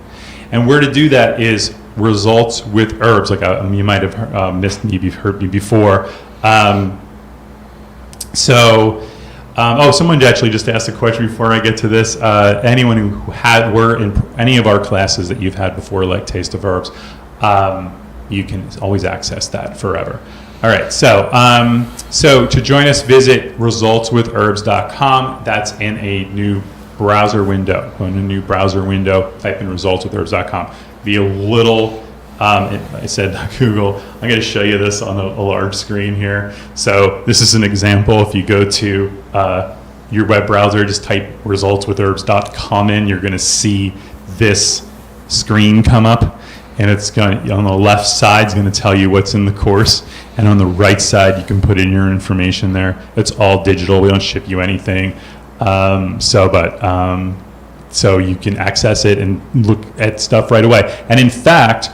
And where to do that is Results with Herbs. You might have missed me, you've heard me before. Someone actually just asked a question before I get to this. Anyone who were in any of our classes that you've had before, like Taste of Herbs, you can always access that forever. All right, so to join us, visit resultswithherbs.com. That's in a new browser window. Go in a new browser window, type in resultswithherbs.com. Be a little, I said Google. I'm going to show you this on a large screen here. So this is an example. If you go to your web browser, just type resultswithherbs.com in, you're going to see this screen come up. And it's going to, on the left side, is going to tell you what's in the course. And on the right side, you can put in your information there. It's all digital. We don't ship you anything. So you can access it and look at stuff right away. And in fact,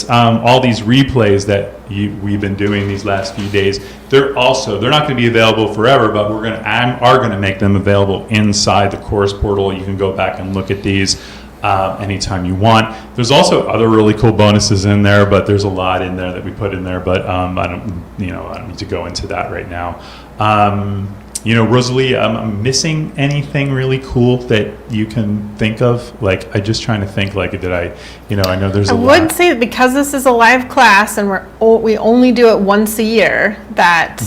all these replays that we've been doing these last few days, they're not going to be available forever, but are going to make them available inside the course portal. You can go back and look at these anytime you want. There's also other really cool bonuses in there, but there's a lot in there that we put in there, but I don't need to go into that right now. Rosalee, I'm missing anything really cool that you can think of? I'm just trying to think, I know there's a lot. I would say that because this is a live class and we only do it once a year, that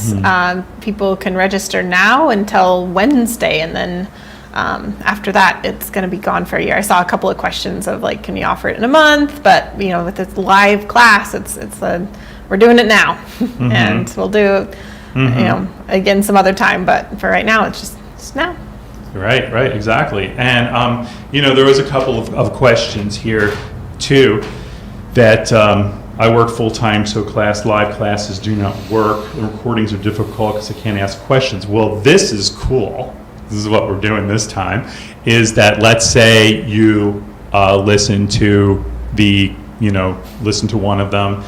people can register now until Wednesday, and then after that, it's going to be gone for a year. I saw a couple of questions of can you offer it in a month? But with this live class, we're doing it now, and we'll do again some other time. But for right now, it's just now. Right, exactly. And there was a couple of questions here too that I work full time, so live classes do not work. The recordings are difficult because I can't ask questions. Well, this is cool. This is what we're doing this time, is that let's say you listen to one of them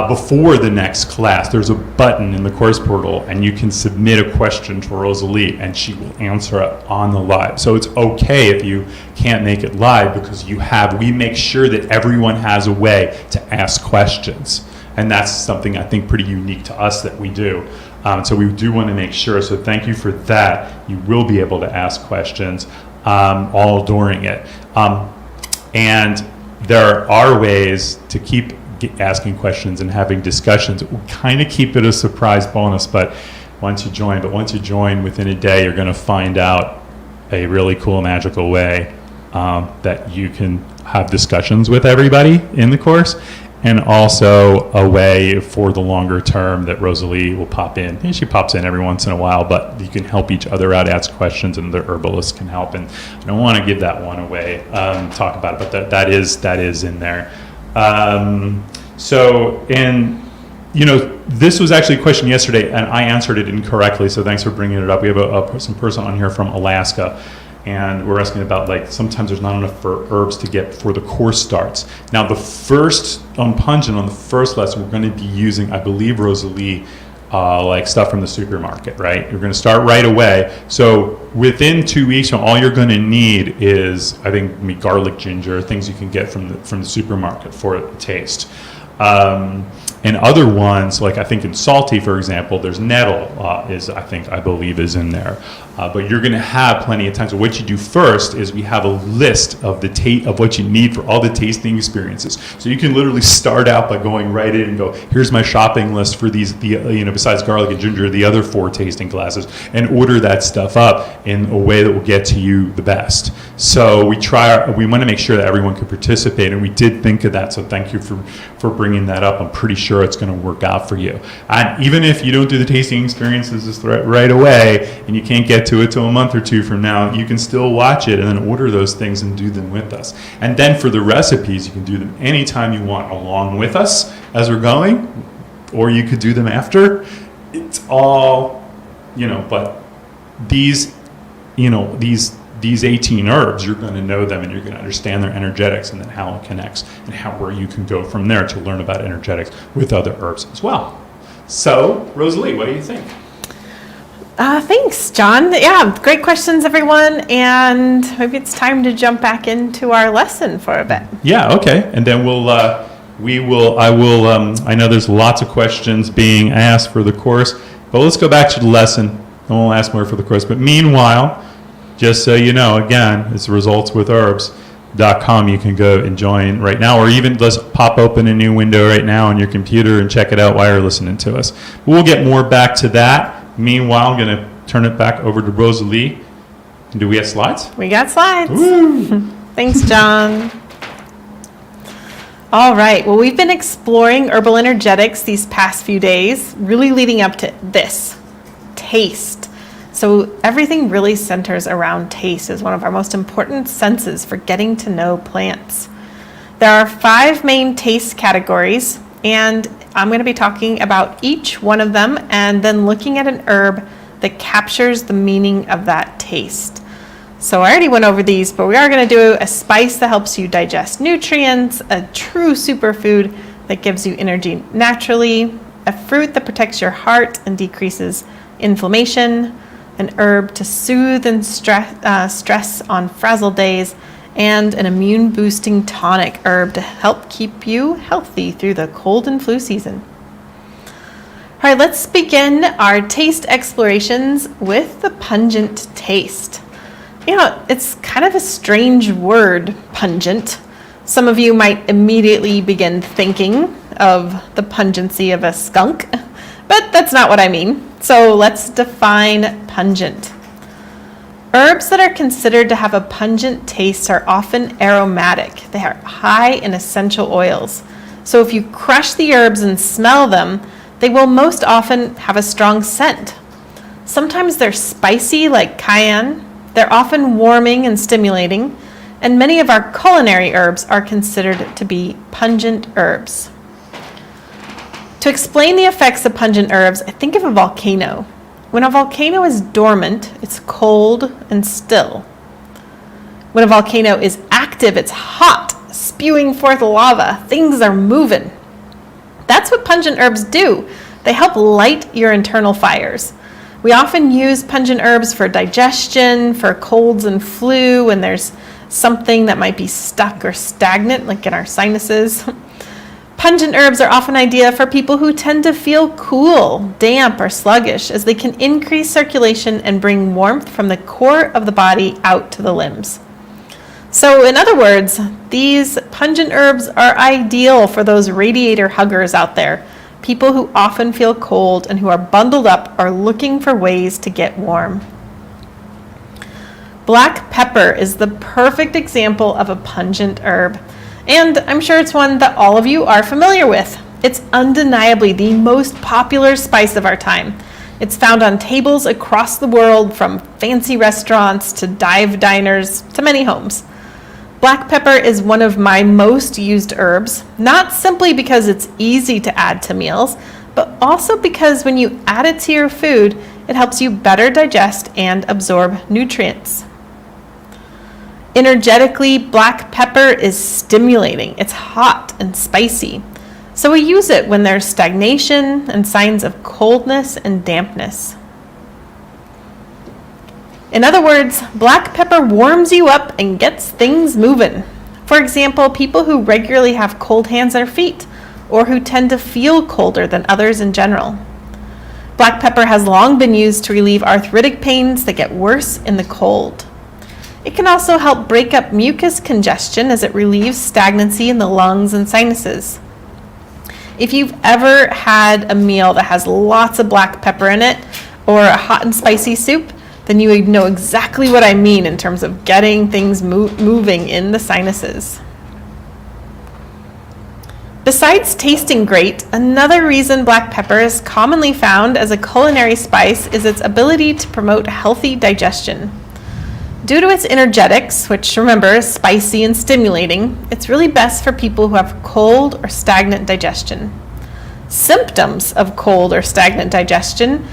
before the next class. There's a button in the course portal, and you can submit a question to Rosalee, and she will answer it on the live. So it's okay if you can't make it live, because we make sure that everyone has a way to ask questions. And that's something I think pretty unique to us that we do. So we do want to make sure, so thank you for that. You will be able to ask questions all during it. And there are ways to keep asking questions and having discussions. We kind of keep it a surprise bonus, but once you join within a day, you're going to find out a really cool, magical way that you can have discussions with everybody in the course. And also a way for the longer term that Rosalee will pop in. And she pops in every once in a while, but you can help each other out, ask questions, and the herbalists can help. And I don't want to give that one away, talk about it, but that is in there. So in this was actually a question yesterday, and I answered it incorrectly, so thanks for bringing it up. We have some person on here from Alaska, and we're asking about, like, sometimes there's not enough for herbs to get before the course starts. Now, the first, on pungent, on the first lesson, we're going to be using, I believe, Rosalee, like stuff from the supermarket, right? You're going to start right away. So within 2 weeks, all you're going to need is, I think, garlic, ginger, things you can get from the supermarket for a taste. And other ones, like I think in salty, for example, there's nettle I believe is in there. But you're going to have plenty of time. So what you do first is we have a list of of what you need for all the tasting experiences. So you can literally start out by going right in and go, here's my shopping list for these, besides garlic and ginger, the other 4 tasting glasses, and order that stuff up in a way that will get to you the best. So we want to make sure that everyone can participate, and we did think of that. So thank you for bringing that up. I'm pretty sure it's going to work out for you. And even if you don't do the tasting experiences right away, and you can't get to it till a month or 2 from now, you can still watch it and then order those things and do them with us. And then for the recipes, you can do them anytime you want along with us as we're going, or you could do them after. It's all, but these 18 herbs, you're going to know them and you're going to understand their energetics and then how it connects and where you can go from there to learn about energetics with other herbs as well. So, Rosalee, what do you think? Thanks, John. Yeah, great questions, everyone. And maybe it's time to jump back into our lesson for a bit. Yeah, okay. And then I know there's lots of questions being asked for the course, but let's go back to the lesson and we'll ask more for the course. But meanwhile, just so you know, again, it's resultswithherbs.com. You can go and join right now, or even just pop open a new window right now on your computer and check it out while you're listening to us. But we'll get more back to that. Meanwhile, I'm going to turn it back over to Rosalee. Do we have slides? We got slides. Woo! Thanks, John. All right. Well, we've been exploring herbal energetics these past few days, really leading up to this, taste. So everything really centers around taste as one of our most important senses for getting to know plants. There are 5 main taste categories, and I'm going to be talking about each one of them and then looking at an herb that captures the meaning of that taste. So I already went over these, but we are going to do a spice that helps you digest nutrients, a true superfood that gives you energy naturally, a fruit that protects your heart and decreases inflammation, an herb to soothe and stress on frazzled days, and an immune-boosting tonic herb to help keep you healthy through the cold and flu season. All right, let's begin our taste explorations with the pungent taste. It's kind of a strange word, pungent. Some of you might immediately begin thinking of the pungency of a skunk, but that's not what I mean. So let's define pungent. Herbs that are considered to have a pungent taste are often aromatic. They are high in essential oils. So if you crush the herbs and smell them, they will most often have a strong scent. Sometimes they're spicy, like cayenne. They're often warming and stimulating. And many of our culinary herbs are considered to be pungent herbs. To explain the effects of pungent herbs, I think of a volcano. When a volcano is dormant, it's cold and still. When a volcano is active, it's hot, spewing forth lava. Things are moving. That's what pungent herbs do. They help light your internal fires. We often use pungent herbs for digestion, for colds and flu, when there's something that might be stuck or stagnant, like in our sinuses. Pungent herbs are often ideal for people who tend to feel cool, damp, or sluggish, as they can increase circulation and bring warmth from the core of the body out to the limbs. So, in other words, these pungent herbs are ideal for those radiator huggers out there, people who often feel cold and who are bundled up or looking for ways to get warm. Black pepper is the perfect example of a pungent herb. And I'm sure it's one that all of you are familiar with. It's undeniably the most popular spice of our time. It's found on tables across the world, from fancy restaurants to dive diners to many homes. Black pepper is one of my most used herbs, not simply because it's easy to add to meals, but also because when you add it to your food, it helps you better digest and absorb nutrients. Energetically, black pepper is stimulating. It's hot and spicy. So we use it when there's stagnation and signs of coldness and dampness. In other words, black pepper warms you up and gets things moving. For example, people who regularly have cold hands or feet, or who tend to feel colder than others in general. Black pepper has long been used to relieve arthritic pains that get worse in the cold. It can also help break up mucus congestion as it relieves stagnancy in the lungs and sinuses. If you've ever had a meal that has lots of black pepper in it, or a hot and spicy soup, then you would know exactly what I mean in terms of getting things moving in the sinuses. Besides tasting great, another reason black pepper is commonly found as a culinary spice is its ability to promote healthy digestion. Due to its energetics, which remember is spicy and stimulating, it's really best for people who have cold or stagnant digestion. Symptoms of cold or stagnant digestion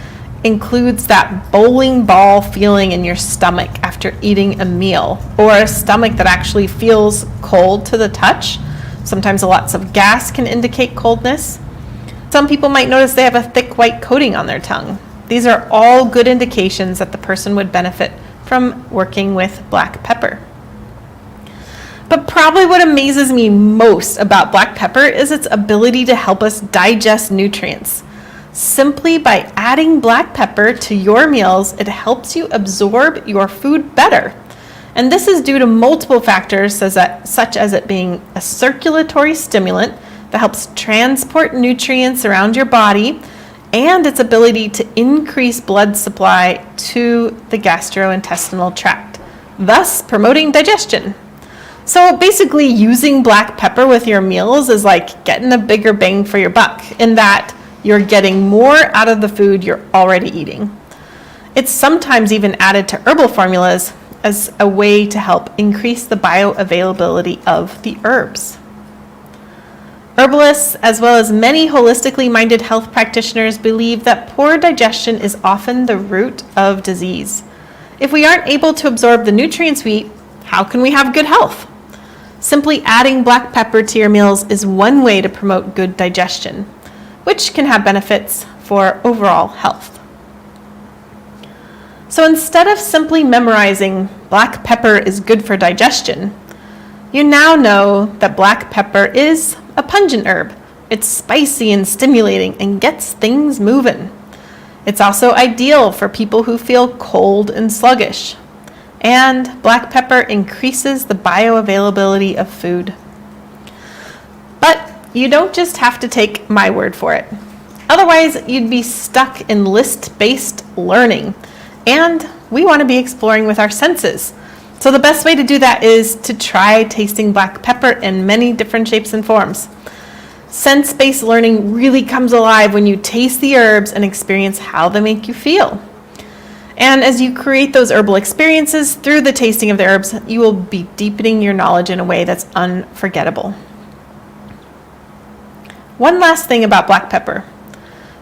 includes that bowling ball feeling in your stomach after eating a meal, or a stomach that actually feels cold to the touch. Sometimes lots of gas can indicate coldness. Some people might notice they have a thick white coating on their tongue. These are all good indications that the person would benefit from working with black pepper. But probably what amazes me most about black pepper is its ability to help us digest nutrients. Simply by adding black pepper to your meals, it helps you absorb your food better. And this is due to multiple factors, such as it being a circulatory stimulant that helps transport nutrients around your body, and its ability to increase blood supply to the gastrointestinal tract, thus promoting digestion. So basically, using black pepper with your meals is like getting a bigger bang for your buck, in that you're getting more out of the food you're already eating. It's sometimes even added to herbal formulas as a way to help increase the bioavailability of the herbs. Herbalists, as well as many holistically minded health practitioners, believe that poor digestion is often the root of disease. If we aren't able to absorb the nutrients we eat, how can we have good health? Simply adding black pepper to your meals is one way to promote good digestion, which can have benefits for overall health. So instead of simply memorizing black pepper is good for digestion, you now know that black pepper is a pungent herb. It's spicy and stimulating and gets things moving. It's also ideal for people who feel cold and sluggish. And black pepper increases the bioavailability of food. But you don't just have to take my word for it. Otherwise, you'd be stuck in list-based learning. And we want to be exploring with our senses. So the best way to do that is to try tasting black pepper in many different shapes and forms. Sense-based learning really comes alive when you taste the herbs and experience how they make you feel. And as you create those herbal experiences through the tasting of the herbs, you will be deepening your knowledge in a way that's unforgettable. One last thing about black pepper.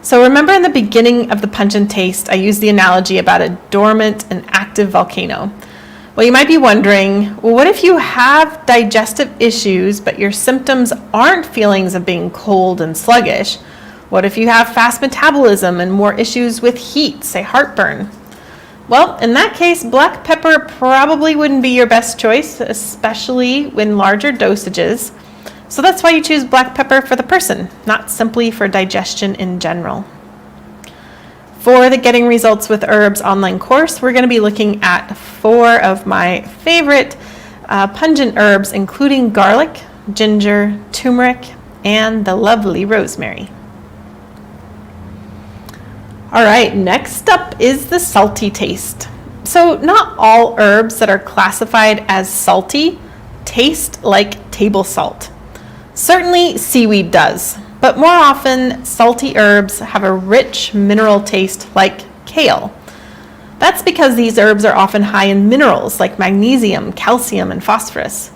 So remember in the beginning of the pungent taste, I used the analogy about a dormant and active volcano. Well, you might be wondering, well, what if you have digestive issues, but your symptoms aren't feelings of being cold and sluggish? What if you have fast metabolism and more issues with heat, say heartburn? Well, in that case, black pepper probably wouldn't be your best choice, especially in larger dosages. So that's why you choose black pepper for the person, not simply for digestion in general. For the Getting Results with Herbs online course, we're going to be looking at 4 of my favorite pungent herbs, including garlic, ginger, turmeric, and the lovely rosemary. All right, next up is the salty taste. So not all herbs that are classified as salty taste like table salt. Certainly seaweed does, but more often salty herbs have a rich mineral taste like kale. That's because these herbs are often high in minerals like magnesium, calcium, and phosphorus.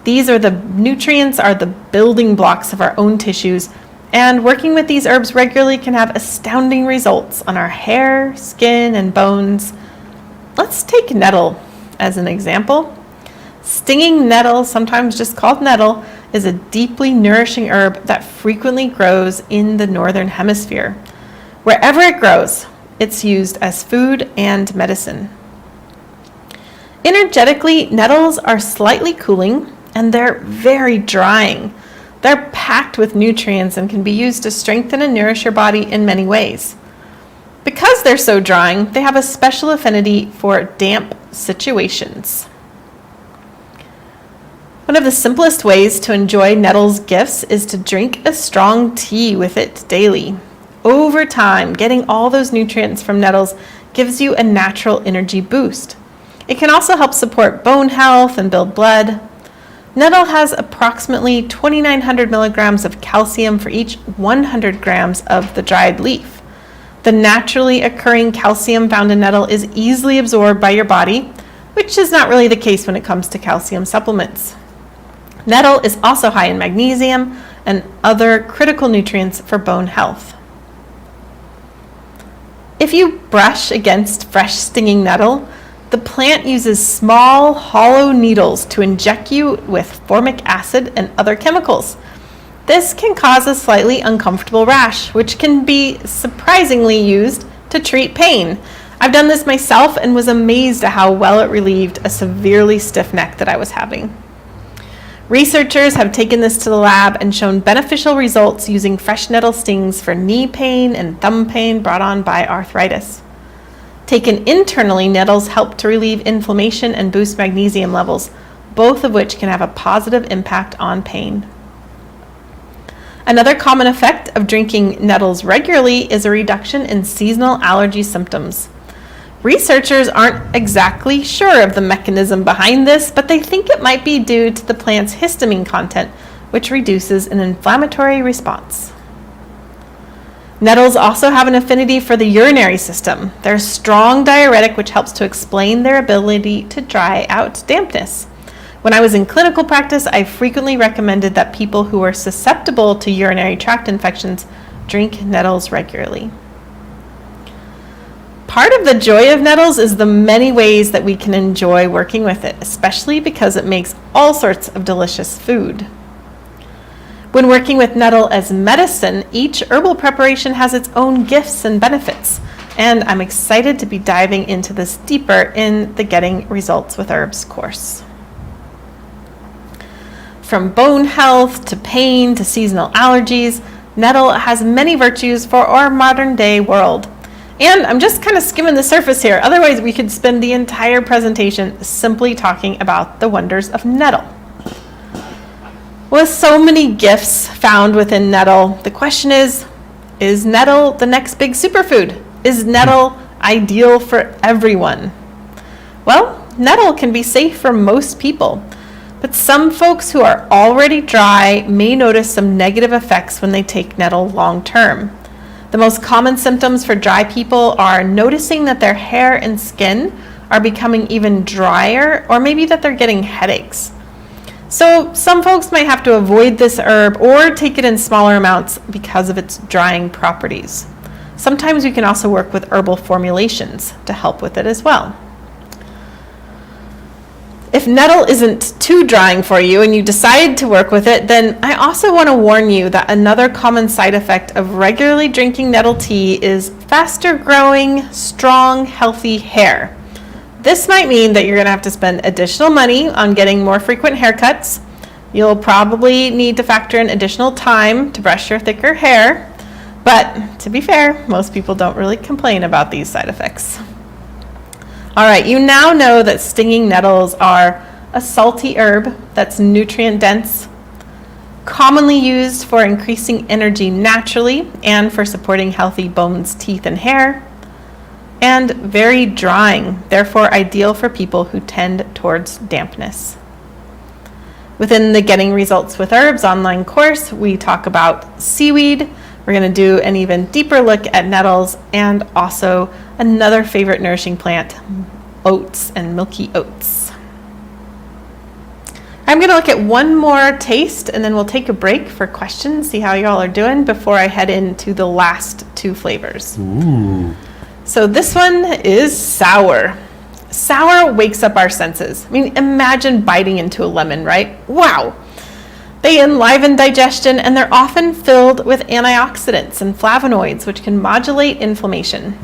These are the nutrients are the building blocks of our own tissues And working with these herbs regularly can have astounding results on our hair, skin, and bones. Let's take nettle as an example. Stinging nettle, sometimes just called nettle, is a deeply nourishing herb that frequently grows in the northern hemisphere. Wherever it grows, it's used as food and medicine. Energetically, nettles are slightly cooling and they're very drying. They're packed with nutrients and can be used to strengthen and nourish your body in many ways. Because they're so drying, they have a special affinity for damp situations. One of the simplest ways to enjoy nettle's gifts is to drink a strong tea with it daily. Over time, getting all those nutrients from nettles gives you a natural energy boost. It can also help support bone health and build blood. Nettle has approximately 2,900 milligrams of calcium for each 100 grams of the dried leaf. The naturally occurring calcium found in nettle is easily absorbed by your body, which is not really the case when it comes to calcium supplements. Nettle is also high in magnesium and other critical nutrients for bone health. If you brush against fresh stinging nettle, the plant uses small, hollow needles to inject you with formic acid and other chemicals. This can cause a slightly uncomfortable rash, which can be surprisingly used to treat pain. I've done this myself and was amazed at how well it relieved a severely stiff neck that I was having. Researchers have taken this to the lab and shown beneficial results using fresh nettle stings for knee pain and thumb pain brought on by arthritis. Taken internally, nettles help to relieve inflammation and boost magnesium levels, both of which can have a positive impact on pain. Another common effect of drinking nettles regularly is a reduction in seasonal allergy symptoms. Researchers aren't exactly sure of the mechanism behind this, but they think it might be due to the plant's histamine content, which reduces an inflammatory response. Nettles also have an affinity for the urinary system. They're a strong diuretic, which helps to explain their ability to dry out dampness. When I was in clinical practice, I frequently recommended that people who are susceptible to urinary tract infections drink nettles regularly. Part of the joy of nettles is the many ways that we can enjoy working with it, especially because it makes all sorts of delicious food. When working with nettle as medicine, each herbal preparation has its own gifts and benefits, and I'm excited to be diving into this deeper in the Getting Results with Herbs course. From bone health to pain to seasonal allergies, nettle has many virtues for our modern day world. And I'm just kind of skimming the surface here. Otherwise, we could spend the entire presentation simply talking about the wonders of nettle. With so many gifts found within nettle, the question is nettle the next big superfood? Is nettle ideal for everyone? Well, nettle can be safe for most people, but some folks who are already dry may notice some negative effects when they take nettle long term. The most common symptoms for dry people are noticing that their hair and skin are becoming even drier, or maybe that they're getting headaches. So some folks might have to avoid this herb or take it in smaller amounts because of its drying properties. Sometimes we can also work with herbal formulations to help with it as well. If nettle isn't too drying for you and you decide to work with it, then I also want to warn you that another common side effect of regularly drinking nettle tea is faster growing, strong, healthy hair. This might mean that you're going to have to spend additional money on getting more frequent haircuts. You'll probably need to factor in additional time to brush your thicker hair, but to be fair, most people don't really complain about these side effects. All right, you now know that stinging nettles are a salty herb that's nutrient dense, commonly used for increasing energy naturally and for supporting healthy bones, teeth, and hair, and very drying, therefore ideal for people who tend towards dampness. Within the Getting Results with Herbs online course, we talk about seaweed. We're going to do an even deeper look at nettles and also another favorite nourishing plant, oats and milky oats. All I'm going to look at one more taste and then we'll take a break for questions, see how y'all are doing before I head into the last two flavors. Ooh. So this one is sour. Sour wakes up our senses. I mean, imagine biting into a lemon, right? Wow. They enliven digestion and they're often filled with antioxidants and flavonoids, which can modulate inflammation.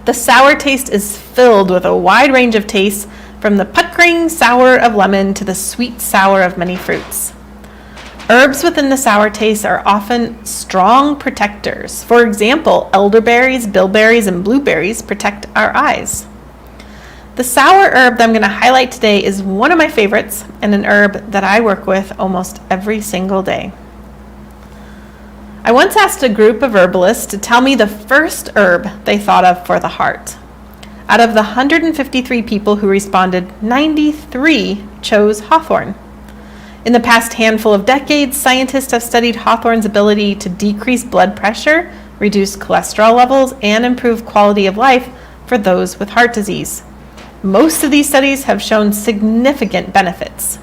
The sour taste is filled with a wide range of tastes, from the puckering sour of lemon to the sweet sour of many fruits. Herbs within the sour taste are often strong protectors. For example, elderberries, bilberries, and blueberries protect our eyes. The sour herb that I'm going to highlight today is one of my favorites and an herb that I work with almost every single day. I once asked a group of herbalists to tell me the first herb they thought of for the heart. Out of the 153 people who responded, 93 chose hawthorn. In the past handful of decades, scientists have studied hawthorn's ability to decrease blood pressure, reduce cholesterol levels, and improve quality of life for those with heart disease. Most of these studies have shown significant benefits.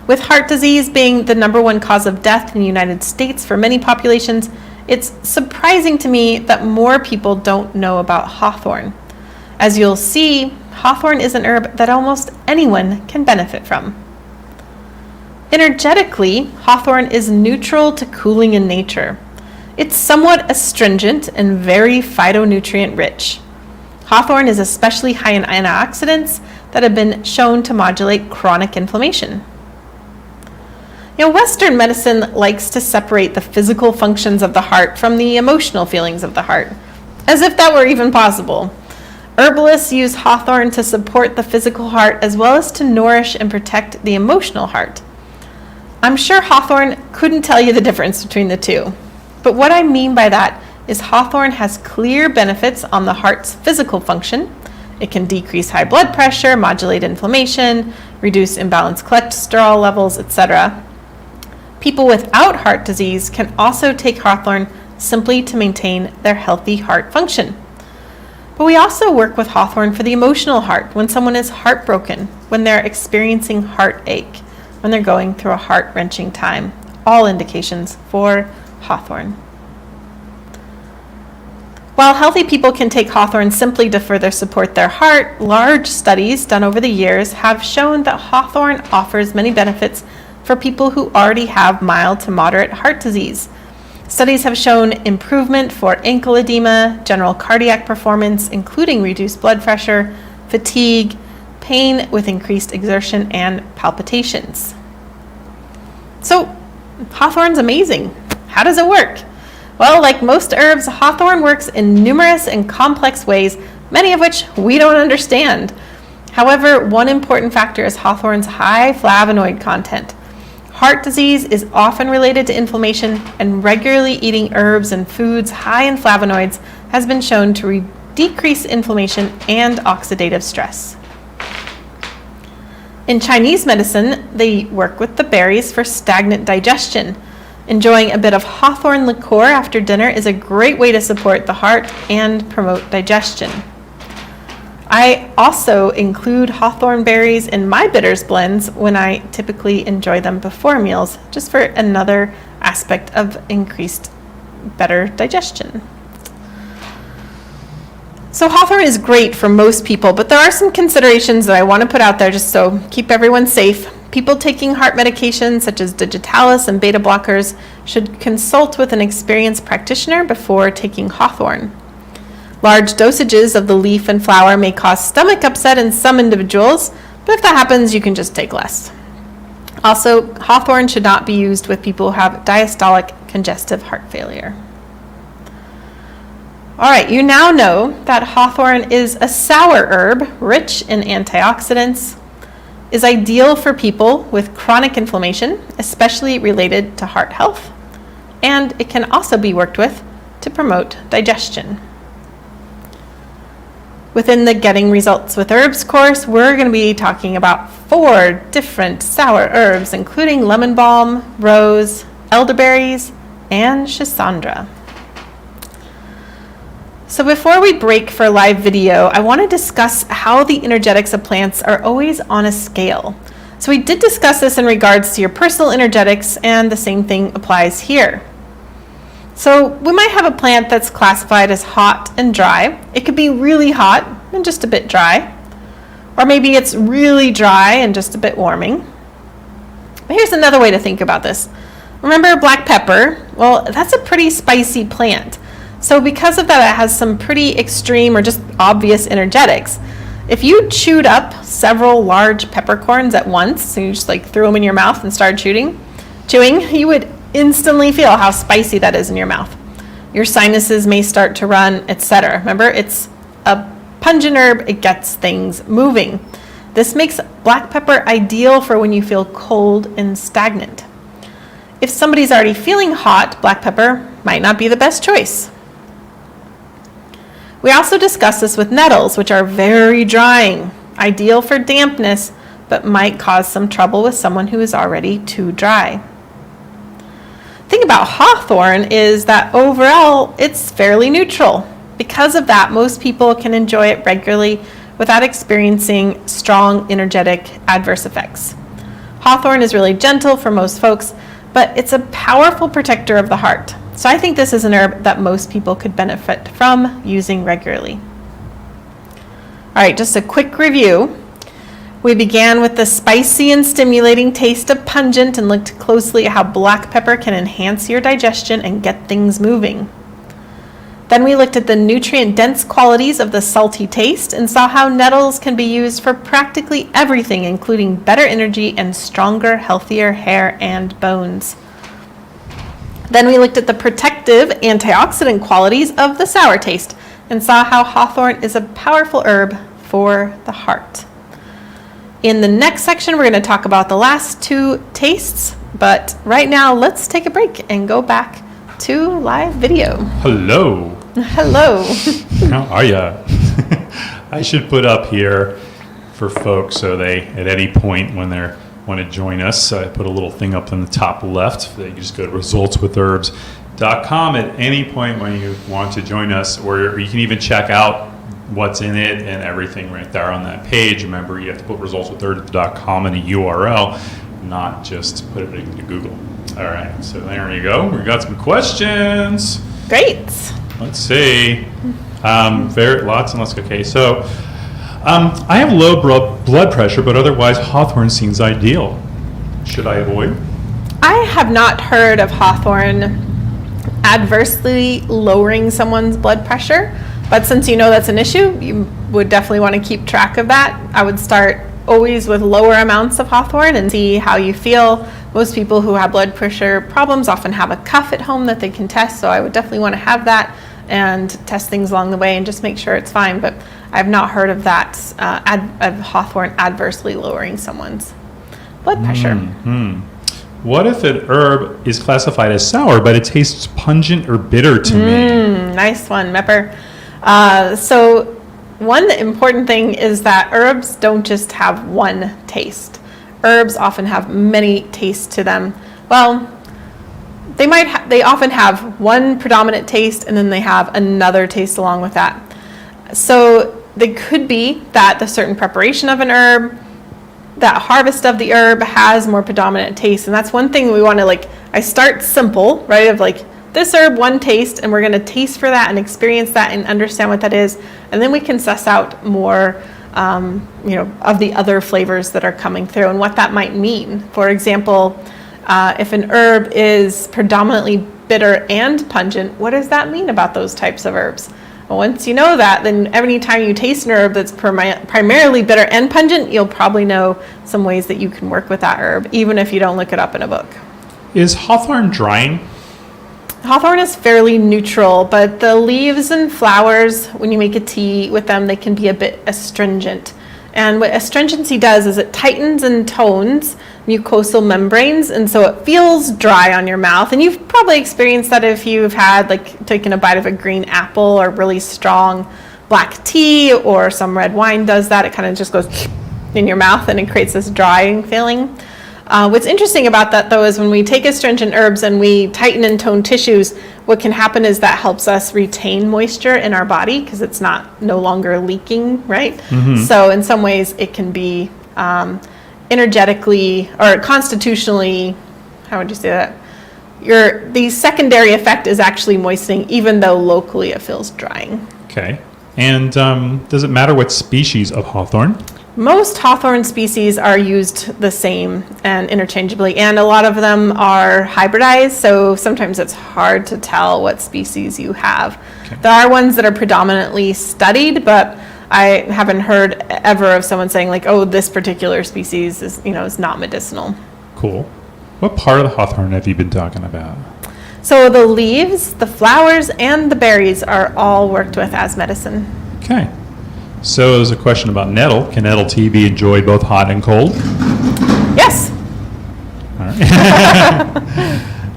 With heart disease being the #1 cause of death in the United States for many populations, it's surprising to me that more people don't know about hawthorn. As you'll see, hawthorn is an herb that almost anyone can benefit from. Energetically, hawthorn is neutral to cooling in nature. It's somewhat astringent and very phytonutrient rich. Hawthorn is especially high in antioxidants that have been shown to modulate chronic inflammation. Western medicine likes to separate the physical functions of the heart from the emotional feelings of the heart, as if that were even possible. Herbalists use hawthorn to support the physical heart as well as to nourish and protect the emotional heart. I'm sure hawthorn couldn't tell you the difference between the two, but what I mean by that is hawthorn has clear benefits on the heart's physical function. It can decrease high blood pressure, modulate inflammation, reduce imbalanced cholesterol levels, etc. People without heart disease can also take hawthorn simply to maintain their healthy heart function. But we also work with hawthorn for the emotional heart when someone is heartbroken, when they're experiencing heartache, when they're going through a heart-wrenching time. All indications for hawthorn. While healthy people can take hawthorn simply to further support their heart, large studies done over the years have shown that hawthorn offers many benefits for people who already have mild to moderate heart disease. Studies have shown improvement for ankle edema, general cardiac performance, including reduced blood pressure, fatigue, pain with increased exertion, and palpitations. So, hawthorn's amazing. How does it work? Well, like most herbs, hawthorn works in numerous and complex ways, many of which we don't understand. However, one important factor is hawthorn's high flavonoid content. Heart disease is often related to inflammation, and regularly eating herbs and foods high in flavonoids has been shown to decrease inflammation and oxidative stress. In Chinese medicine, they work with the berries for stagnant digestion. Enjoying a bit of hawthorn liqueur after dinner is a great way to support the heart and promote digestion. I also include hawthorn berries in my bitters blends when I typically enjoy them before meals, just for another aspect of increased better digestion. So hawthorn is great for most people, but there are some considerations that I want to put out there just so keep everyone safe. People taking heart medications such as digitalis and beta blockers should consult with an experienced practitioner before taking hawthorn. Large dosages of the leaf and flower may cause stomach upset in some individuals, but if that happens, you can just take less. Also, hawthorn should not be used with people who have diastolic congestive heart failure. All right, you now know that hawthorn is a sour herb rich in antioxidants, is ideal for people with chronic inflammation, especially related to heart health, and it can also be worked with to promote digestion. Within the Getting Results with Herbs course, we're going to be talking about 4 different sour herbs, including lemon balm, rose, elderberries, and schisandra. So before we break for live video, I want to discuss how the energetics of plants are always on a scale. So we did discuss this in regards to your personal energetics, and the same thing applies here. So we might have a plant that's classified as hot and dry. It could be really hot and just a bit dry. Or maybe it's really dry and just a bit warming. But here's another way to think about this. Remember black pepper? Well, that's a pretty spicy plant. So because of that, it has some pretty extreme or just obvious energetics. If you chewed up several large peppercorns at once, so you just like threw them in your mouth and started chewing, you would instantly feel how spicy that is in your mouth. Your sinuses may start to run, etc. Remember, it's a pungent herb, it gets things moving. This makes black pepper ideal for when you feel cold and stagnant. If somebody's already feeling hot, black pepper might not be the best choice. We also discussed this with nettles, which are very drying, ideal for dampness, but might cause some trouble with someone who is already too dry. The thing about hawthorn is that overall it's fairly neutral. Because of that, most people can enjoy it regularly without experiencing strong energetic adverse effects. Hawthorn is really gentle for most folks, but it's a powerful protector of the heart. So I think this is an herb that most people could benefit from using regularly. All right, just a quick review. We began with the spicy and stimulating taste of pungent and looked closely at how black pepper can enhance your digestion and get things moving. Then we looked at the nutrient-dense qualities of the salty taste and saw how nettles can be used for practically everything, including better energy and stronger, healthier hair and bones. Then we looked at the protective antioxidant qualities of the sour taste and saw how hawthorn is a powerful herb for the heart. In the next section, we're going to talk about the last two tastes, but right now let's take a break and go back to live video. Hello. Hello. How are ya? I should put up here for folks so they, at any point when they want to join us, I put a little thing up in the top left. They can just go to resultswithherbs.com at any point when you want to join us, or you can even check out what's in it and everything right there on that page. Remember, you have to put resultswithherbs.com in a URL, not just put it into Google. All right, so there you go. We got some questions. Great. Let's see. Lots and lots. Okay, so I have low blood pressure, but otherwise hawthorn seems ideal. Should I avoid? I have not heard of hawthorn adversely lowering someone's blood pressure, but since you know that's an issue, you would definitely want to keep track of that. I would start always with lower amounts of hawthorn and see how you feel. Most people who have blood pressure problems often have a cuff at home that they can test, so I would definitely want to have that and test things along the way and just make sure it's fine. But I've not heard of that, of hawthorn adversely lowering someone's blood pressure. Mm-hmm. What if an herb is classified as sour, but it tastes pungent or bitter to me? Nice one, Mepper. So one important thing is that herbs don't just have one taste. Herbs often have many tastes to them. Well, they often have one predominant taste and then they have another taste along with that. So they could be that the certain preparation of an herb, that harvest of the herb has more predominant taste. And that's one thing we want to I start simple, right? Of this herb, one taste, and we're going to taste for that and experience that and understand what that is. And then we can suss out more of the other flavors that are coming through and what that might mean. For example, if an herb is predominantly bitter and pungent, what does that mean about those types of herbs? Well, once you know that, then every time you taste an herb that's primarily bitter and pungent, you'll probably know some ways that you can work with that herb, even if you don't look it up in a book. Is hawthorn drying? Hawthorn is fairly neutral, but the leaves and flowers, when you make a tea with them, they can be a bit astringent. And what astringency does is it tightens and tones mucosal membranes, and so it feels dry on your mouth. And you've probably experienced that if you've had taken a bite of a green apple or really strong black tea, or some red wine does that. It kind of just goes in your mouth and it creates this drying feeling. What's interesting about that, though, is when we take astringent herbs and we tighten and tone tissues, what can happen is that helps us retain moisture in our body because it's no longer leaking, right? Mm-hmm. So in some ways it can be energetically or constitutionally, how would you say that? The secondary effect is actually moistening, even though locally it feels drying. Okay. And does it matter what species of hawthorn? Most hawthorn species are used the same and interchangeably, and a lot of them are hybridized, so sometimes it's hard to tell what species you have. Okay. There are ones that are predominantly studied, but I haven't heard ever of someone saying like, oh, this particular species is not medicinal. Cool. What part of the hawthorn have you been talking about? So the leaves, the flowers, and the berries are all worked with as medicine. Okay. So there's a question about nettle. Can nettle tea be enjoyed both hot and cold? Yes. All right.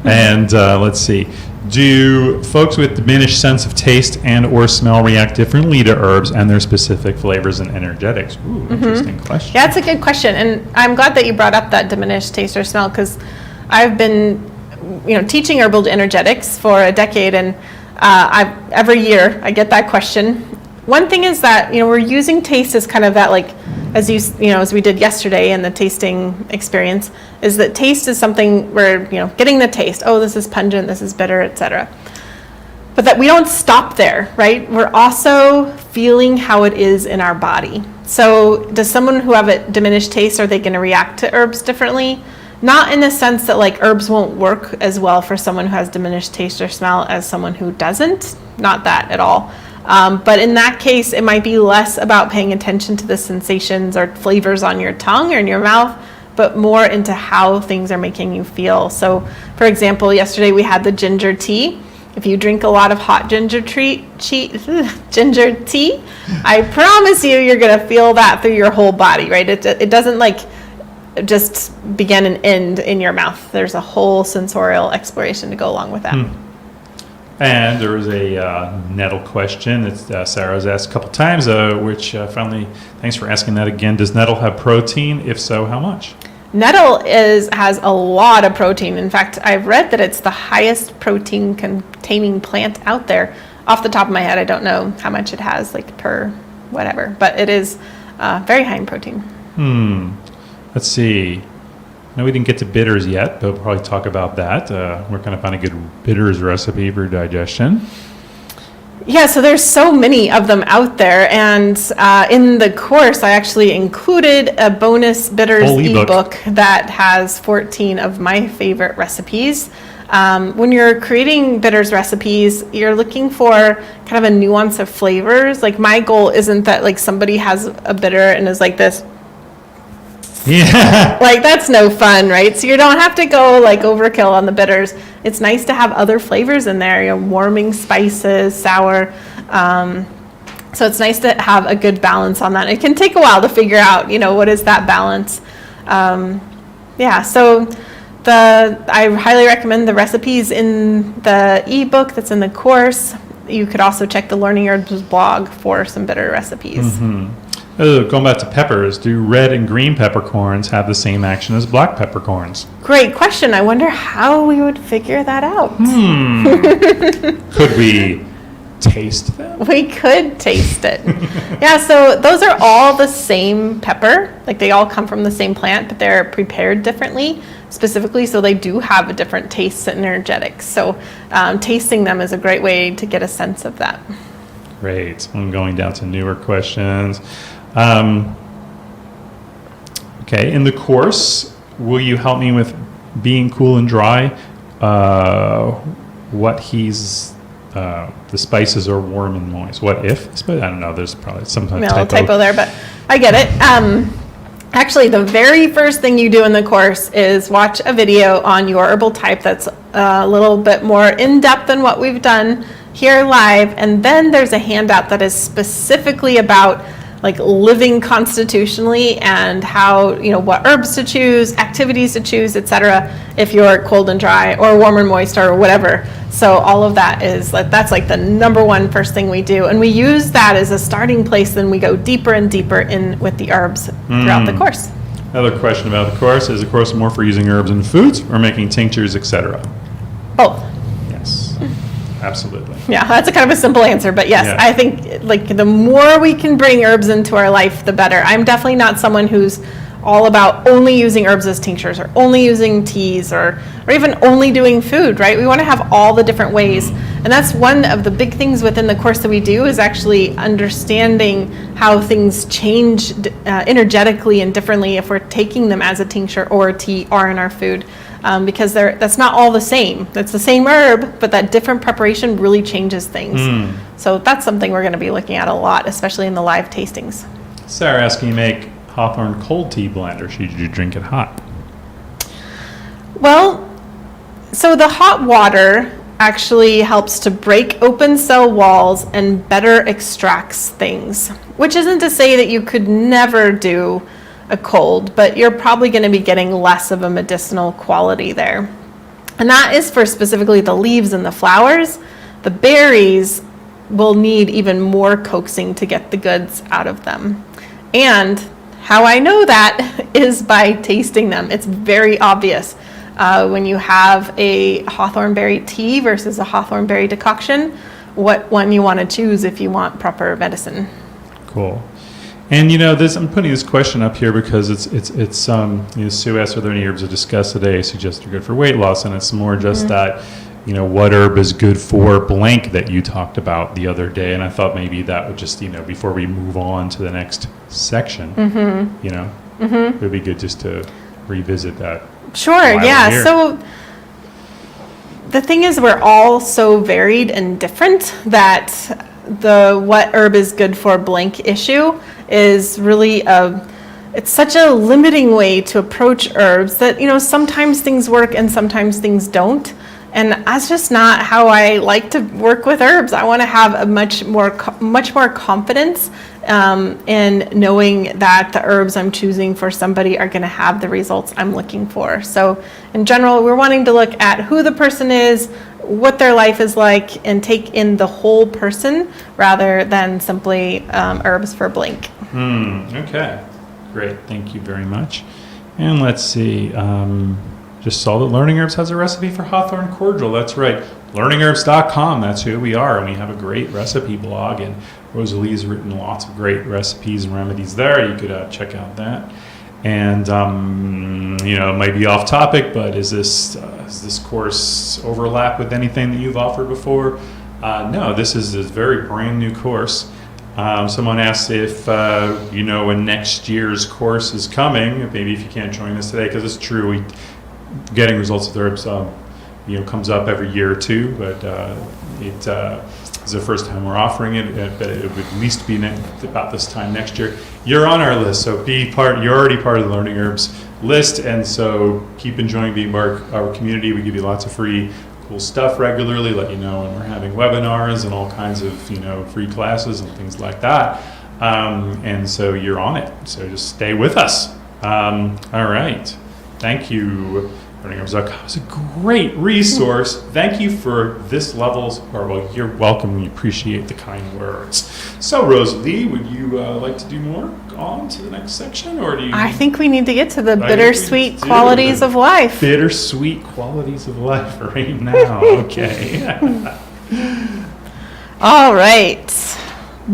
And let's see. Do folks with diminished sense of taste and or smell react differently to herbs and their specific flavors and energetics? Ooh, interesting question. Yeah, it's a good question, and I'm glad that you brought up that diminished taste or smell, because I've been, teaching herbal energetics for a decade, and every year I get that question. One thing is that we're using taste as kind of that, like, as we did yesterday in the tasting experience, is that taste is something we're getting the taste. Oh, this is pungent, this is bitter, etc. But that we don't stop there, right? We're also feeling how it is in our body. So does someone who have a diminished taste, are they going to react to herbs differently? Not in the sense that like herbs won't work as well for someone who has diminished taste or smell as someone who doesn't. Not that at all. But in that case, it might be less about paying attention to the sensations or flavors on your tongue or in your mouth, but more into how things are making you feel. So, for example, yesterday we had the ginger tea. If you drink a lot of hot ginger tea, I promise you're going to feel that through your whole body, right? It doesn't like just begin and end in your mouth. There's a whole sensorial exploration to go along with that. And there was a nettle question that Sarah's asked a couple times, which finally, thanks for asking that again. Does nettle have protein? If so, how much? Nettle has a lot of protein. In fact, I've read that it's the highest protein containing plant out there. Off the top of my head, I don't know how much it has, like per whatever, but it is very high in protein. Let's see. No, we didn't get to bitters yet, but we'll probably talk about that. We're going to find a good bitters recipe for digestion. Yeah, so there's so many of them out there, and in the course I actually included a bonus bitters ebook that has 14 of my favorite recipes. When you're creating bitters recipes, you're looking for kind of a nuance of flavors. Like my goal isn't that like somebody has a bitter and is like this. Yeah. Like that's no fun, right? So you don't have to go like overkill on the bitters. It's nice to have other flavors in there, warming spices, sour. So it's nice to have a good balance on that. It can take a while to figure out, what is that balance. So I highly recommend the recipes in the ebook that's in the course. You could also check the LearningHerbs blog for some bitter recipes. Going back to peppers, do red and green peppercorns have the same action as black peppercorns? Great question. I wonder how we would figure that out. Could we taste them? We could taste it. Yeah, so those are all the same pepper. Like they all come from the same plant, but they're prepared differently, specifically, so they do have a different taste and energetics. So tasting them is a great way to get a sense of that. Great. I'm going down to newer questions. Okay, in the course, will you help me with being cool and dry? What the spices are warm and moist. What if? I don't know. There's probably some typo there, but I get it. Actually, the very first thing you do in the course is watch a video on your herbal type that's a little bit more in-depth than what we've done here live, and then there's a handout that is specifically about like living constitutionally and how, what herbs to choose, activities to choose, etc. if you're cold and dry or warm and moist or whatever. So all of that that's like the number one first thing we do, and we use that as a starting place. Then we go deeper and deeper in with the herbs throughout the course. Another question about the course: is the course more for using herbs in foods or making tinctures, etc.? Both. Yes. Absolutely. Yeah, that's a kind of a simple answer, but yes, yeah. I think like the more we can bring herbs into our life, the better. I'm definitely not someone who's all about only using herbs as tinctures or only using teas or even only doing food, right? We want to have all the different ways. And that's one of the big things within the course that we do is actually understanding how things change energetically and differently if we're taking them as a tincture or a tea or in our food. Because that's not all the same. It's the same herb, but that different preparation really changes things. So that's something we're going to be looking at a lot, especially in the live tastings. Sarah asked, can you make hawthorn cold tea blend, or should you drink it hot? Well, so the hot water actually helps to break open cell walls and better extracts things, which isn't to say that you could never do a cold, but you're probably going to be getting less of a medicinal quality there. And that is for specifically the leaves and the flowers. The berries will need even more coaxing to get the goods out of them. And how I know that is by tasting them. It's very obvious when you have a hawthorn berry tea versus a hawthorn berry decoction, what one you want to choose if you want proper medicine. Cool. And I'm putting this question up here because it's Sue asked, are there any herbs to discuss today suggest are good for weight loss, and it's more just that, what herb is good for blank that you talked about the other day, and I thought maybe that would just, before we move on to the next section, it would be good just to revisit that. Sure, yeah. So the thing is, we're all so varied and different that what herb is good for blank issue is really it's such a limiting way to approach herbs that, sometimes things work and sometimes things don't. And that's just not how I like to work with herbs. I want to have a much more confidence in knowing that the herbs I'm choosing for somebody are going to have the results I'm looking for. So in general, we're wanting to look at who the person is, what their life is like, and take in the whole person rather than simply herbs for blank. Okay, great. Thank you very much. And let's see. Just saw that Learning Herbs has a recipe for hawthorn cordial. That's right. LearningHerbs.com. That's who we are. And we have a great recipe blog. And Rosalee's written lots of great recipes and remedies there. You could check out that. And, it might be off topic, but is this course overlap with anything that you've offered before? No, this is a very brand new course. Someone asked if, when next year's course is coming, maybe if you can't join us today, because it's true, getting results with herbs, comes up every year or two, but it is the first time we're offering it, but it would at least be about this time next year. You're on our list, so you're already part of the Learning Herbs list, and so keep enjoying being part of our community. We give you lots of free cool stuff regularly, let you know when we're having webinars and all kinds of free classes and things like that, and so you're on it, so just stay with us. All right, thank you. LearningHerbs.com is a great resource. Thank you for this level's, you're welcome. We appreciate the kind words. So, Rosalee, would you like to do more on to the next section, or do you? I think we need to get to the bittersweet qualities of life. Bittersweet qualities of life right now. Okay. All right.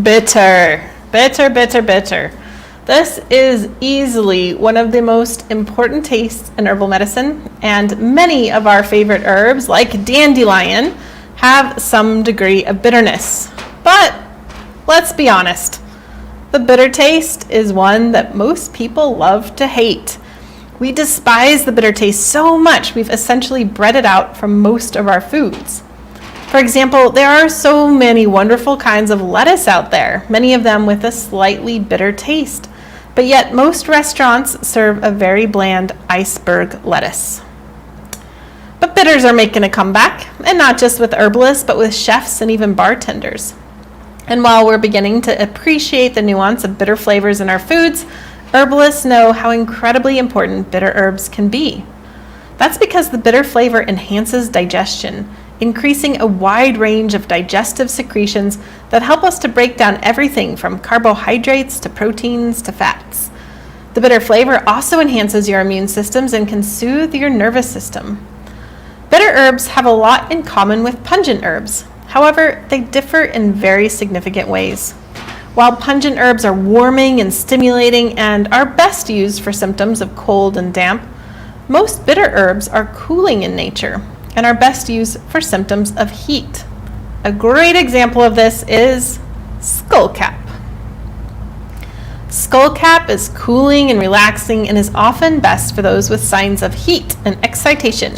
Bitter. Bitter, bitter, bitter. This is easily one of the most important tastes in herbal medicine, and many of our favorite herbs, like dandelion, have some degree of bitterness. But let's be honest, the bitter taste is one that most people love to hate. We despise the bitter taste so much, we've essentially bred it out from most of our foods. For example, there are so many wonderful kinds of lettuce out there, many of them with a slightly bitter taste. But yet most restaurants serve a very bland iceberg lettuce. But bitters are making a comeback, and not just with herbalists, but with chefs and even bartenders. And while we're beginning to appreciate the nuance of bitter flavors in our foods, herbalists know how incredibly important bitter herbs can be. That's because the bitter flavor enhances digestion, increasing a wide range of digestive secretions that help us to break down everything from carbohydrates to proteins to fats. The bitter flavor also enhances your immune systems and can soothe your nervous system. Bitter herbs have a lot in common with pungent herbs. However, they differ in very significant ways. While pungent herbs are warming and stimulating and are best used for symptoms of cold and damp, most bitter herbs are cooling in nature and are best used for symptoms of heat. A great example of this is skullcap. Skullcap is cooling and relaxing and is often best for those with signs of heat and excitation.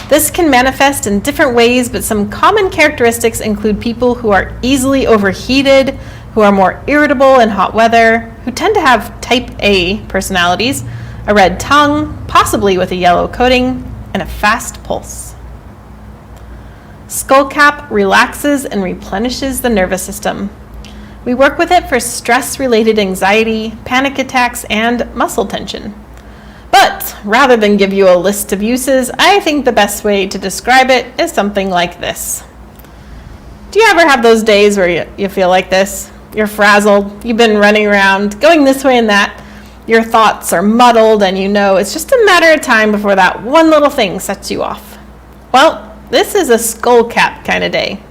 This can manifest in different ways, but some common characteristics include people who are easily overheated, who are more irritable in hot weather, who tend to have type A personalities, a red tongue, possibly with a yellow coating, and a fast pulse. Skullcap relaxes and replenishes the nervous system. We work with it for stress-related anxiety, panic attacks, and muscle tension. But rather than give you a list of uses, I think the best way to describe it is something like this. Do you ever have those days where you feel like this? You're frazzled, you've been running around, going this way and that, your thoughts are muddled, and you know it's just a matter of time before that one little thing sets you off. Well, this is a skullcap kind of day.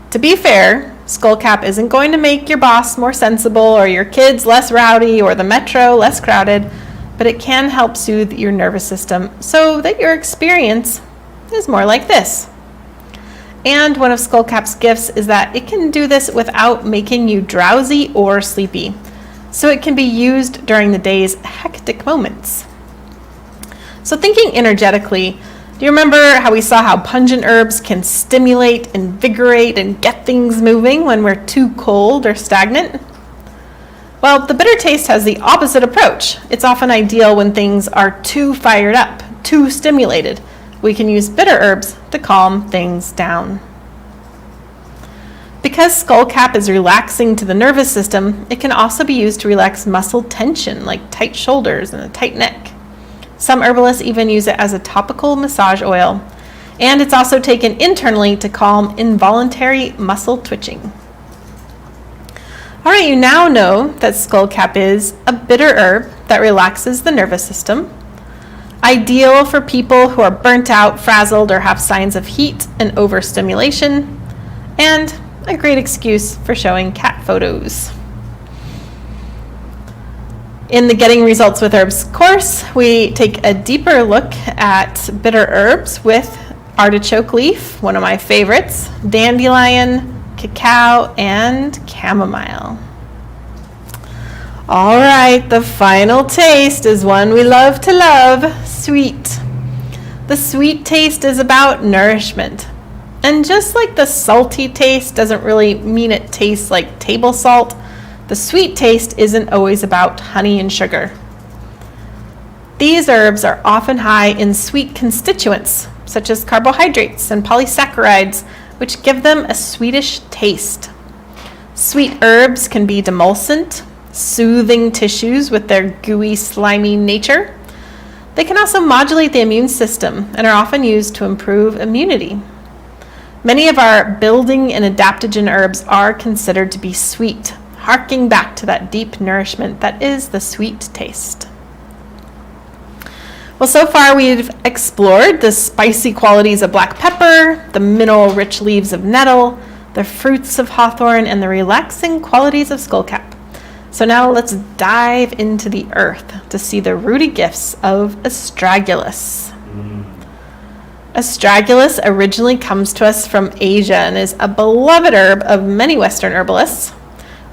To be fair, skullcap isn't going to make your boss more sensible or your kids less rowdy or the metro less crowded, but it can help soothe your nervous system so that your experience is more like this. And one of skullcap's gifts is that it can do this without making you drowsy or sleepy. So it can be used during the day's hectic moments. So thinking energetically, do you remember how we saw how pungent herbs can stimulate, invigorate, and get things moving when we're too cold or stagnant? Well, the bitter taste has the opposite approach. It's often ideal when things are too fired up, too stimulated. We can use bitter herbs to calm things down. Because skullcap is relaxing to the nervous system, it can also be used to relax muscle tension like tight shoulders and a tight neck. Some herbalists even use it as a topical massage oil, and it's also taken internally to calm involuntary muscle twitching. All right, you now know that skullcap is a bitter herb that relaxes the nervous system, ideal for people who are burnt out, frazzled, or have signs of heat and overstimulation, and a great excuse for showing cat photos. In the Getting Results with Herbs course, we take a deeper look at bitter herbs with artichoke leaf, one of my favorites, dandelion, cacao, and chamomile. All right, the final taste is one we love to love, sweet. The sweet taste is about nourishment. And just like the salty taste doesn't really mean it tastes like table salt, the sweet taste isn't always about honey and sugar. These herbs are often high in sweet constituents, such as carbohydrates and polysaccharides, which give them a sweetish taste. Sweet herbs can be demulcent, soothing tissues with their gooey, slimy nature. They can also modulate the immune system and are often used to improve immunity. Many of our building and adaptogen herbs are considered to be sweet, harking back to that deep nourishment that is the sweet taste. Well, so far we've explored the spicy qualities of black pepper, the mineral-rich leaves of nettle, the fruits of hawthorn, and the relaxing qualities of skullcap. So now let's dive into the earth to see the rooty gifts of astragalus. Astragalus originally comes to us from Asia and is a beloved herb of many Western herbalists.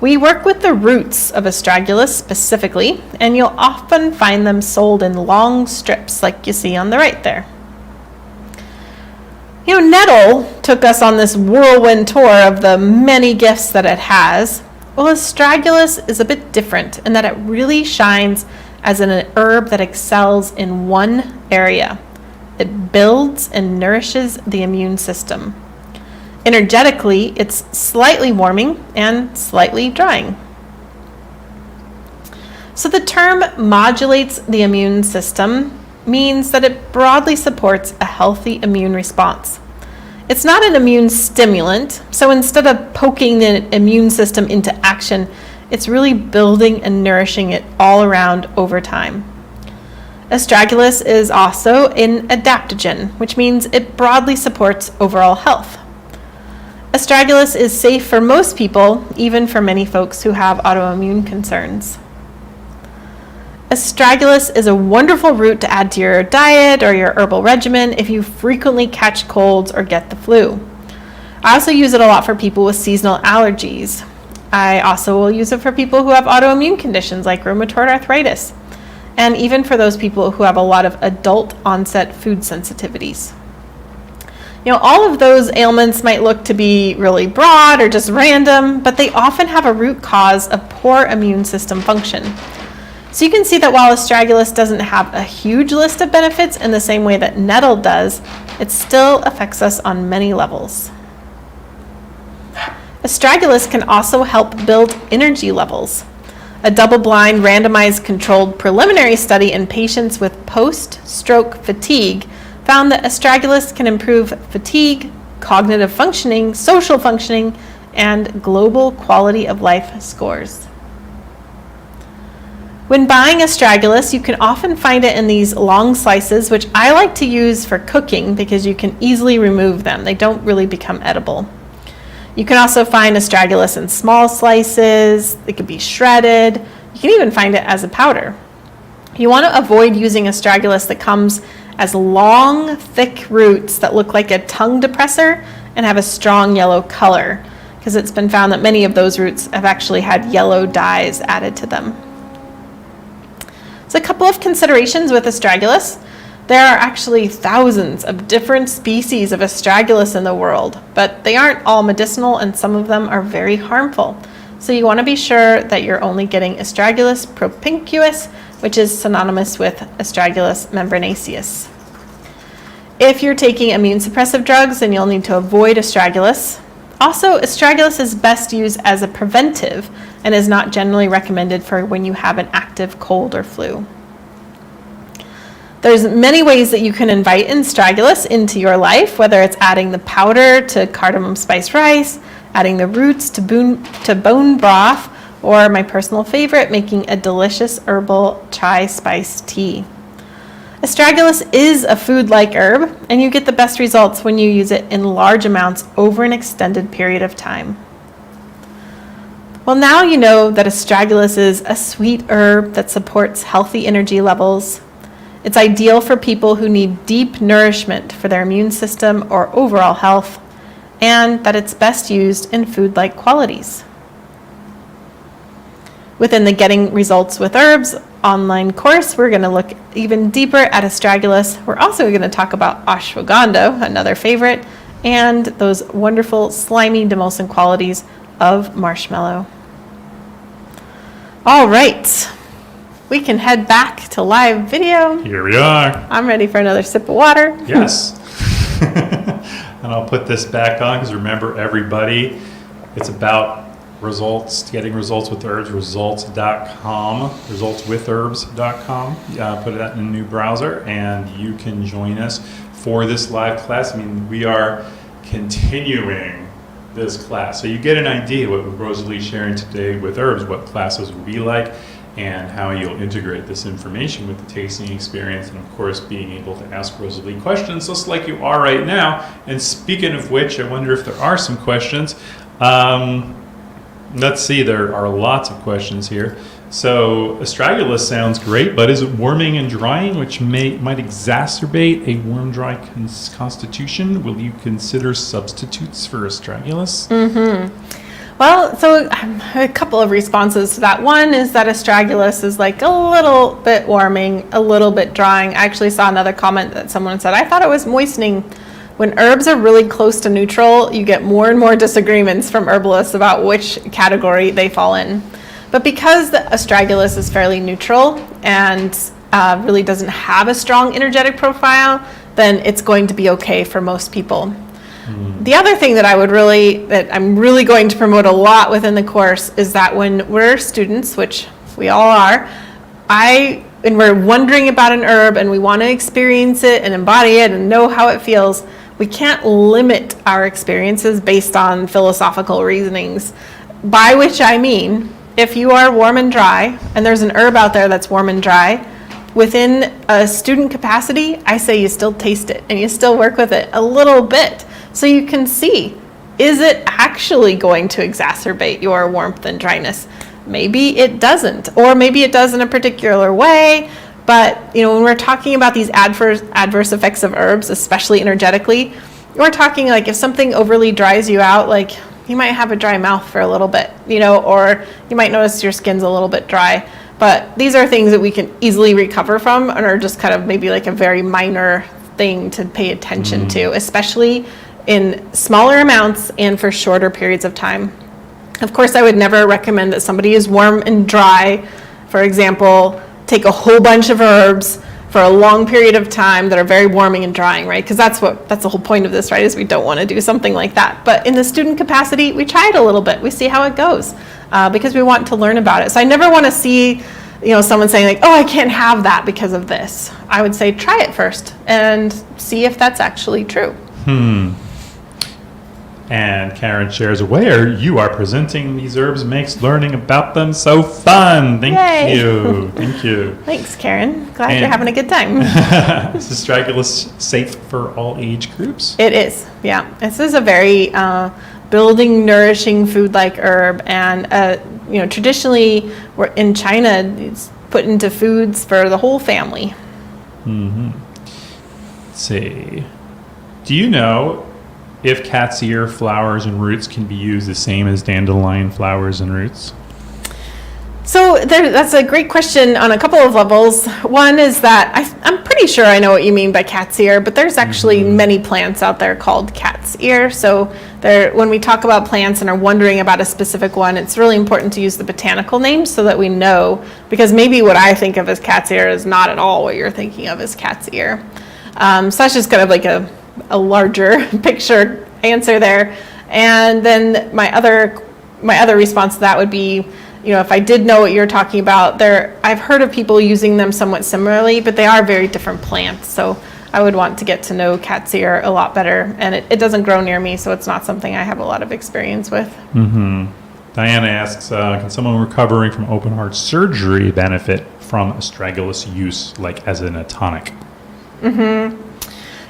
We work with the roots of astragalus specifically, and you'll often find them sold in long strips like you see on the right there. You know, nettle took us on this whirlwind tour of the many gifts that it has. Well, astragalus is a bit different in that it really shines as an herb that excels in one area. It builds and nourishes the immune system. Energetically, it's slightly warming and slightly drying. So the term modulates the immune system means that it broadly supports a healthy immune response. It's not an immune stimulant, so instead of poking the immune system into action, it's really building and nourishing it all around over time. Astragalus is also an adaptogen, which means it broadly supports overall health. Astragalus is safe for most people, even for many folks who have autoimmune concerns. Astragalus is a wonderful root to add to your diet or your herbal regimen if you frequently catch colds or get the flu. I also use it a lot for people with seasonal allergies. I also will use it for people who have autoimmune conditions like rheumatoid arthritis, and even for those people who have a lot of adult onset food sensitivities. All of those ailments might look to be really broad or just random, but they often have a root cause of poor immune system function. So you can see that while astragalus doesn't have a huge list of benefits in the same way that nettle does, it still affects us on many levels. Astragalus can also help build energy levels. A double-blind, randomized, controlled preliminary study in patients with post-stroke fatigue found that astragalus can improve fatigue, cognitive functioning, social functioning, and global quality of life scores. When buying astragalus, you can often find it in these long slices, which I like to use for cooking because you can easily remove them. They don't really become edible. You can also find astragalus in small slices. It could be shredded. You can even find it as a powder. You want to avoid using astragalus that comes as long, thick roots that look like a tongue depressor and have a strong yellow color, because it's been found that many of those roots have actually had yellow dyes added to them. So a couple of considerations with astragalus. There are actually thousands of different species of astragalus in the world, but they aren't all medicinal and some of them are very harmful. So you want to be sure that you're only getting astragalus propinquus, which is synonymous with astragalus membranaceus. If you're taking immune suppressive drugs, then you'll need to avoid astragalus. Also, astragalus is best used as a preventive and is not generally recommended for when you have an active cold or flu. There's many ways that you can invite astragalus into your life, whether it's adding the powder to cardamom spice rice, adding the roots to bone broth, or my personal favorite, making a delicious herbal chai spice tea. Astragalus is a food-like herb, and you get the best results when you use it in large amounts over an extended period of time. Well, now you know that astragalus is a sweet herb that supports healthy energy levels. It's ideal for people who need deep nourishment for their immune system or overall health, and that it's best used in food-like qualities. Within the Getting Results with Herbs online course, we're going to look even deeper at astragalus. We're also going to talk about ashwagandha, another favorite, and those wonderful slimy demulcent qualities of marshmallow. All right, we can head back to live video. Here we are. I'm ready for another sip of water. Yes. And I'll put this back on because remember, everybody, it's about results, getting results with herbs, results.com, resultswithherbs.com. Put that in a new browser and you can join us for this live class. I mean, we are continuing this class. So you get an idea what Rosalee sharing today with herbs, what classes will be like, and how you'll integrate this information with the tasting experience, and of course being able to ask Rosalee questions just like you are right now. And speaking of which, I wonder if there are some questions. Let's see, there are lots of questions here. So astragalus sounds great, but is it warming and drying, which might exacerbate a warm, dry constitution? Will you consider substitutes for astragalus? Well, so a couple of responses to that. One is that astragalus is like a little bit warming, a little bit drying. I actually saw another comment that someone said, I thought it was moistening. When herbs are really close to neutral, you get more and more disagreements from herbalists about which category they fall in. But because the astragalus is fairly neutral and really doesn't have a strong energetic profile, then it's going to be okay for most people. The other thing that I'm really going to promote a lot within the course is that when we're students, which we all are, and we're wondering about an herb and we want to experience it and embody it and know how it feels, we can't limit our experiences based on philosophical reasonings. By which I mean, if you are warm and dry, and there's an herb out there that's warm and dry, within a student capacity, I say you still taste it and you still work with it a little bit so you can see is it actually going to exacerbate your warmth and dryness? Maybe it doesn't, or maybe it does in a particular way. But when we're talking about these adverse effects of herbs, especially energetically, we're talking like if something overly dries you out, like you might have a dry mouth for a little bit, or you might notice your skin's a little bit dry. But these are things that we can easily recover from and are just kind of maybe like a very minor thing to pay attention to, especially in smaller amounts and for shorter periods of time. Of course, I would never recommend that somebody is warm and dry. For example, take a whole bunch of herbs for a long period of time that are very warming and drying, right? Because that's the whole point of this, right? Is we don't want to do something like that. But in the student capacity, we try it a little bit. We see how it goes because we want to learn about it. So I never want to see someone saying like, oh, I can't have that because of this. I would say try it first and see if that's actually true. And Karen shares where you are presenting these herbs makes learning about them so fun. Thank you. Thank you. Thanks, Karen. Glad you're having a good time. Is astragalus safe for all age groups? It is, yeah. This is a very building, nourishing food-like herb, and traditionally, in China, it's put into foods for the whole family. Let's see. Do you know if cat's ear flowers and roots can be used the same as dandelion flowers and roots? So that's a great question on a couple of levels. One is that I'm pretty sure I know what you mean by cat's ear, but there's actually many plants out there called cat's ear. So when we talk about plants and are wondering about a specific one, it's really important to use the botanical names so that we know, because maybe what I think of as cat's ear is not at all what you're thinking of as cat's ear. So that's just kind of like a larger picture answer there. And then my other response to that would be, if I did know what you're talking about, I've heard of people using them somewhat similarly, but they are very different plants. So I would want to get to know cat's ear a lot better. And it doesn't grow near me, so it's not something I have a lot of experience with. Diana asks, can someone recovering from open heart surgery benefit from astragalus use, like as in a tonic?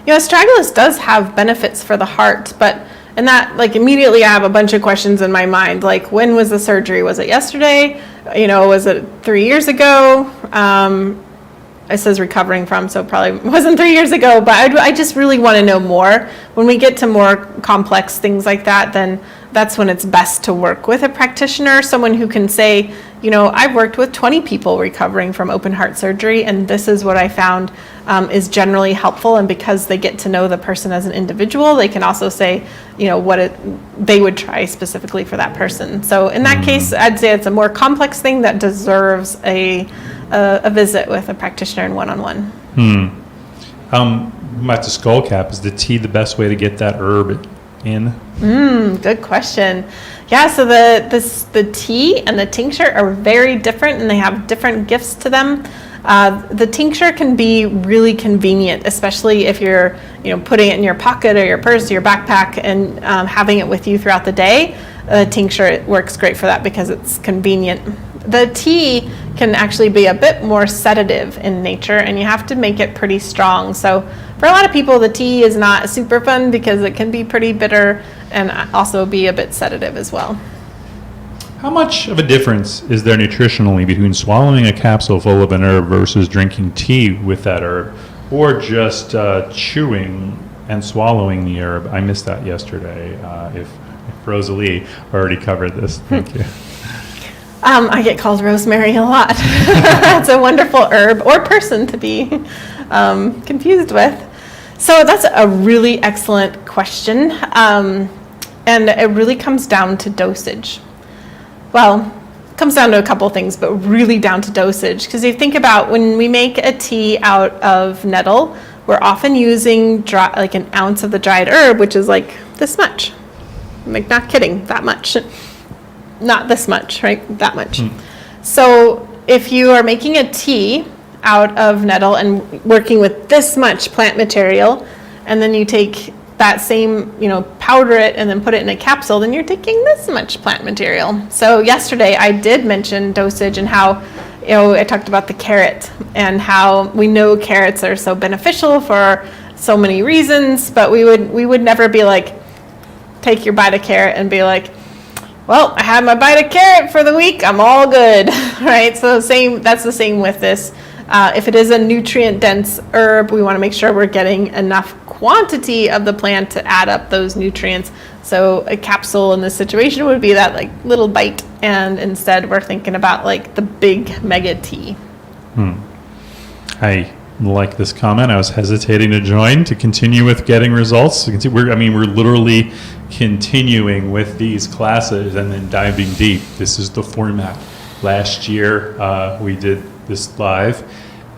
Astragalus does have benefits for the heart, and that, like, immediately I have a bunch of questions in my mind, like, when was the surgery? Was it yesterday? Was it 3 years ago? It says recovering from, so probably wasn't 3 years ago, but I just really want to know more. When we get to more complex things like that, then that's when it's best to work with a practitioner, someone who can say, I've worked with 20 people recovering from open heart surgery, and this is what I found is generally helpful. And because they get to know the person as an individual, they can also say, what they would try specifically for that person. So in that case, I'd say it's a more complex thing that deserves a visit with a practitioner and one-on-one. Back to skullcap, is the tea the best way to get that herb in? Good question. Yeah, so the tea and the tincture are very different, and they have different gifts to them. The tincture can be really convenient, especially if you're putting it in your pocket or your purse or your backpack and having it with you throughout the day. The tincture works great for that because it's convenient. The tea can actually be a bit more sedative in nature, and you have to make it pretty strong. So for a lot of people, the tea is not super fun because it can be pretty bitter and also be a bit sedative as well. How much of a difference is there nutritionally between swallowing a capsule full of an herb versus drinking tea with that herb, or just chewing and swallowing the herb? I missed that yesterday. If Rosalee already covered this, thank you. I get called rosemary a lot. It's a wonderful herb or person to be confused with. So that's a really excellent question. And it really comes down to dosage. Well, it comes down to a couple things, but really down to dosage. Because you think about when we make a tea out of nettle, we're often using like an ounce of the dried herb, which is like this much. I'm like, not kidding, that much. Not this much, right? That much. So if you are making a tea out of nettle and working with this much plant material, and then you take that same, powder it and then put it in a capsule, then you're taking this much plant material. So yesterday I did mention dosage and how, I talked about the carrot and how we know carrots are so beneficial for so many reasons, but we would never be like, take your bite of carrot and be like, well, I had my bite of carrot for the week, I'm all good, right? So that's the same with this. If it is a nutrient-dense herb, we want to make sure we're getting enough quantity of the plant to add up those nutrients. So a capsule in this situation would be that like little bite, and instead we're thinking about like the big mega tea. I like this comment. I was hesitating to join to continue with getting results. You can see we're literally continuing with these classes and then diving deep. This is the format. Last year we did this live,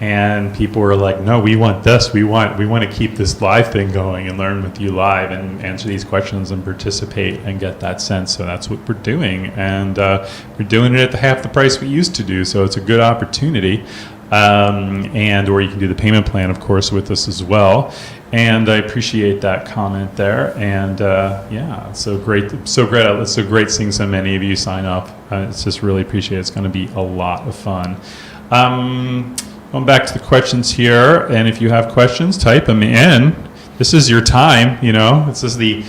and people were like, no, we want this. We want to keep this live thing going and learn with you live and answer these questions and participate and get that sense. So that's what we're doing, and we're doing it at half the price we used to do. So it's a good opportunity. Or you can do the payment plan, of course, with us as well. And I appreciate that comment there. And it's so great. It's so great seeing so many of you sign up. It's just really appreciate it. It's going to be a lot of fun. Going back to the questions here, and if you have questions, type them in. This is your time. This is the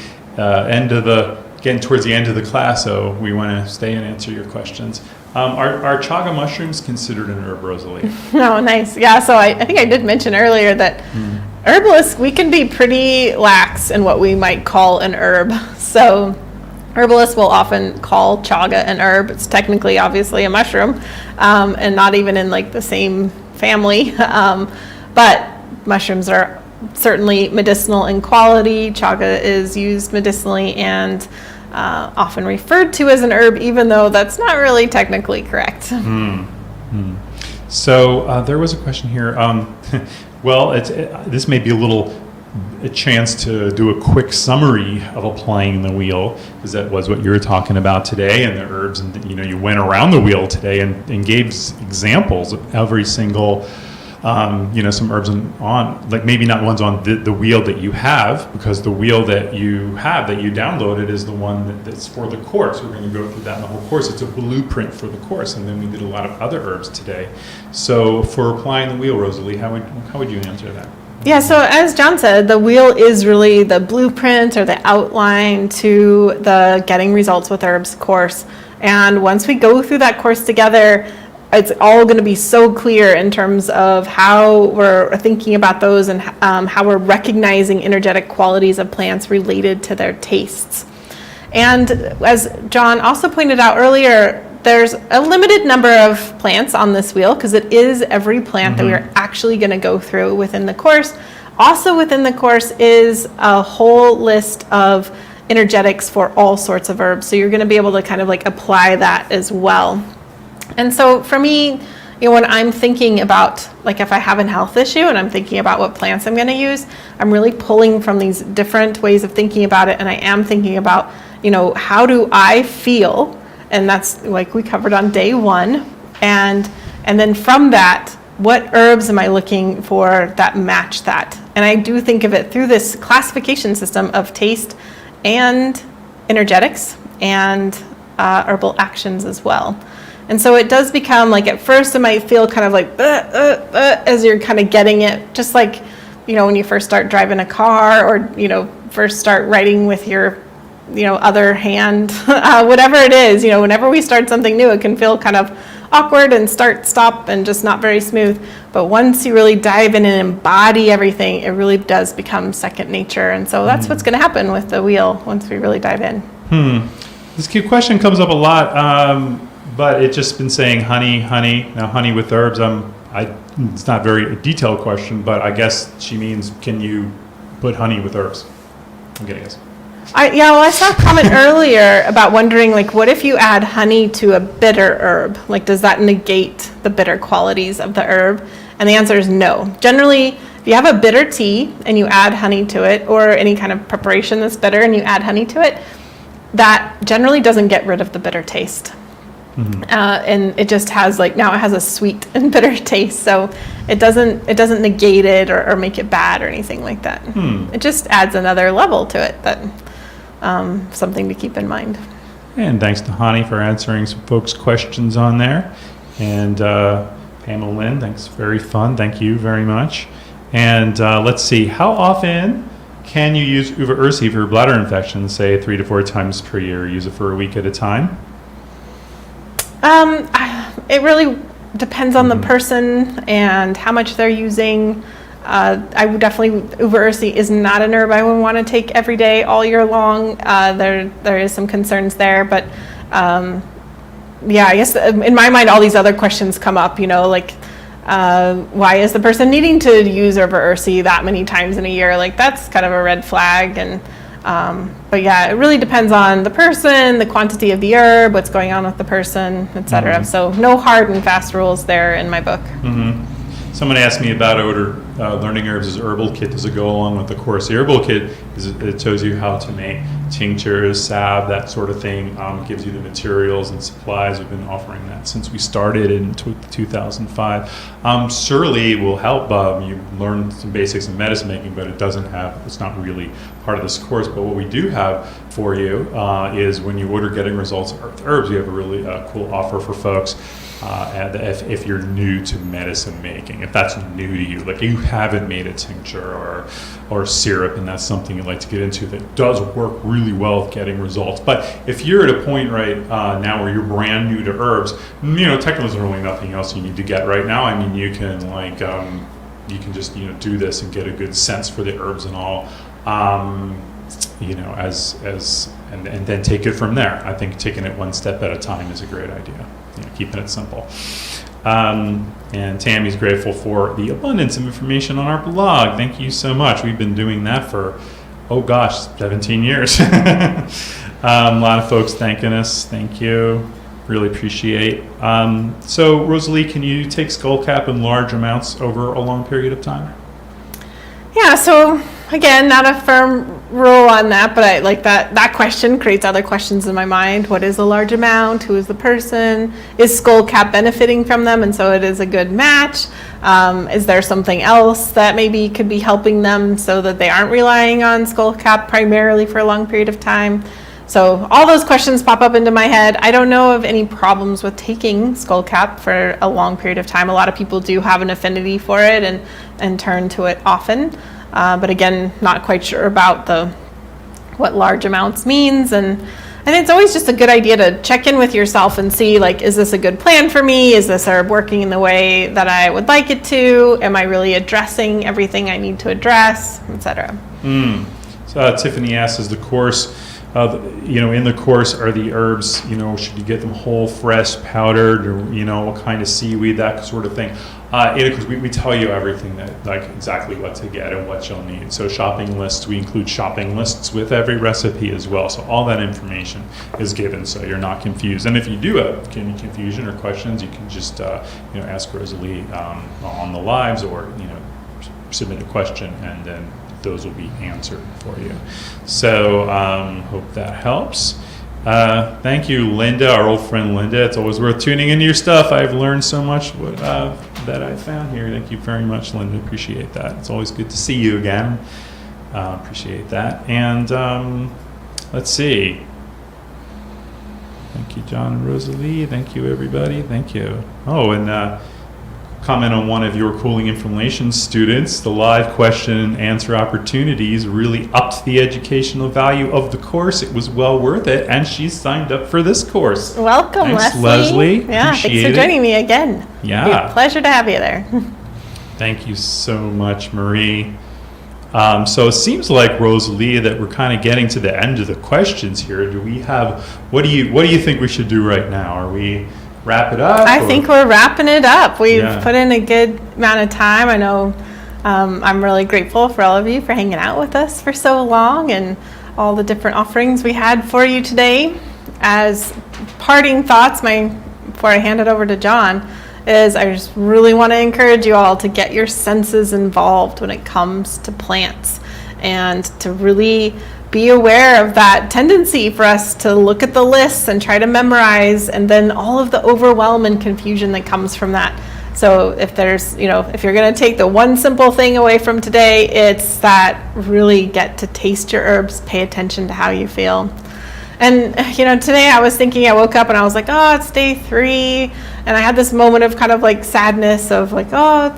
getting towards the end of the class, so we want to stay and answer your questions. Are chaga mushrooms considered an herb, Rosalee? Oh, nice. Yeah, so I think I did mention earlier that herbalists, we can be pretty lax in what we might call an herb. So herbalists will often call chaga an herb. It's technically, obviously, a mushroom, and not even in like the same family. But mushrooms are certainly medicinal in quality. Chaga is used medicinally and often referred to as an herb, even though that's not really technically correct. So there was a question here. Well, this may be a chance to do a quick summary of applying the wheel, because that was what you were talking about today, and the herbs, and you went around the wheel today and gave examples of every single some herbs on, like maybe not ones on the wheel that you have, because the wheel that you have, that you downloaded, is the one that's for the course. We're going to go through that in the whole course. It's a blueprint for the course, and then we did a lot of other herbs today. So for applying the wheel, Rosalee, how would you answer that? Yeah, so as John said, the wheel is really the blueprint or the outline to the Getting Results with Herbs course. And once we go through that course together, it's all going to be so clear in terms of how we're thinking about those and how we're recognizing energetic qualities of plants related to their tastes. And as John also pointed out earlier, there's a limited number of plants on this wheel, because it is every plant that we're actually going to go through within the course. Also within the course is a whole list of energetics for all sorts of herbs. So you're going to be able to kind of like apply that as well. And so for me, when I'm thinking about, like if I have a health issue and I'm thinking about what plants I'm going to use, I'm really pulling from these different ways of thinking about it. And I am thinking about, how do I feel? And that's like we covered on day one. And then from that, what herbs am I looking for that match that? And I do think of it through this classification system of taste and energetics and herbal actions as well. And so it does become like, at first it might feel kind of like as you're kind of getting it, just like, when you first start driving a car, or, first start writing with your, other hand, whatever it is, whenever we start something new, it can feel kind of awkward and stop and just not very smooth. But once you really dive in and embody everything, it really does become second nature. And so that's what's going to happen with the wheel once we really dive in. This question comes up a lot. But it's just been saying honey. Now, honey with herbs, it's not very a detailed question, but I guess she means, can you put honey with herbs? I'm getting this. I saw a comment earlier about wondering, like, what if you add honey to a bitter herb? Like, does that negate the bitter qualities of the herb? And the answer is no. Generally, if you have a bitter tea and you add honey to it, or any kind of preparation that's bitter and you add honey to it, that generally doesn't get rid of the bitter taste. And it just has now it has a sweet and bitter taste, so it doesn't negate it or make it bad or anything like that. It just adds another level to it, that something to keep in mind. And thanks to Hani for answering some folks' questions on there. And Pamela Lynn, thanks, very fun. Thank you very much. And let's see, how often Can you use uva ursi for bladder infections, say 3 to 4 times per year? Use it for a week at a time? It really depends on the person and how much they're using. I would definitely, uva ursi is not an herb I would want to take every day, all year long. There is some concerns there, but yeah, I guess in my mind, all these other questions come up, like why is the person needing to use uva ursi that many times in a year? Like, that's kind of a red flag. And but yeah, it really depends on the person, the quantity of the herb, what's going on with the person, etc. So no hard and fast rules there in my book. Someone asked me about Learning Herbs' herbal kit. Does it go along with the course? The herbal kit it shows you how to make tinctures, salve, that sort of thing. Gives you the materials and supplies. We've been offering that since we started in 2005. Surely will help. You learn some basics of medicine making, but it's not really part of this course. But what we do have for you is when you order Getting Results with Herbs, we have a really cool offer for folks. And if you're new to medicine making, if that's new to you, like you haven't made a tincture or syrup, and that's something you'd like to get into that does work really well with Getting Results. But if you're at a point right now where you're brand new to herbs, technically there's really nothing else you need to get right now. I mean, you can you can just do this and get a good sense for the herbs and all. And then take it from there. I think taking it one step at a time is a great idea. Keeping it simple. And Tammy's grateful for the abundance of information on our blog. Thank you so much. We've been doing that for, 17 years. A lot of folks thanking us. Thank you. Really appreciate. So Rosalee, can you take skullcap in large amounts over a long period of time? Yeah, so again, not a firm rule on that, but I like that question creates other questions in my mind. What is a large amount? Who is the person? Is skullcap benefiting from them? And so it is a good match. Is there something else that maybe could be helping them so that they aren't relying on skullcap primarily for a long period of time? So all those questions pop up into my head. I don't know of any problems with taking skullcap for a long period of time. A lot of people do have an affinity for it and turn to it often. But again, not quite sure about what large amounts means. And I think it's always just a good idea to check in with yourself and see, is this a good plan for me? Is this herb working in the way that I would like it to? Am I really addressing everything I need to address, etc.? So Tiffany asks, is the course, in the course, are the herbs, should you get them whole, fresh, powdered, or, what kind of seaweed, that sort of thing? Because we tell you everything exactly what to get and what you'll need. So shopping lists, we include shopping lists with every recipe as well. So all that information is given so you're not confused. And if you do have any confusion or questions, you can just, ask Rosalee on the lives or, submit a question and then those will be answered for you. So hope that helps. Thank you, Linda, our old friend Linda. It's always worth tuning into your stuff. I've learned so much that I found here. Thank you very much, Linda. Appreciate that. It's always good to see you again. Appreciate that. And let's see. Thank you, John and Rosalee. Thank you, everybody. Thank you. Oh, and comment on one of your Cooling Inflammation students. The live question and answer opportunities really upped the educational value of the course. It was well worth it, and she's signed up for this course. Welcome, thanks, Leslie. Yeah, thanks for joining me again. Yeah. It'd be a pleasure to have you there. Thank you so much, Marie. So it seems like, Rosalee, that we're kind of getting to the end of the questions here. Do we have, what do you think we should do right now? Are we wrap it up? I think we're wrapping it up. We've put in a good amount of time. I know I'm really grateful for all of you for hanging out with us for so long and all the different offerings we had for you today. As parting thoughts, before I hand it over to John, is I just really want to encourage you all to get your senses involved when it comes to plants and to really be aware of that tendency for us to look at the lists and try to memorize, and then all of the overwhelm and confusion that comes from that. So if there's, if you're going to take the one simple thing away from today, it's that really get to taste your herbs, pay attention to how you feel. And, today I was thinking, I woke up and I was like, oh, it's day 3. And I had this moment of kind of like sadness of like, oh,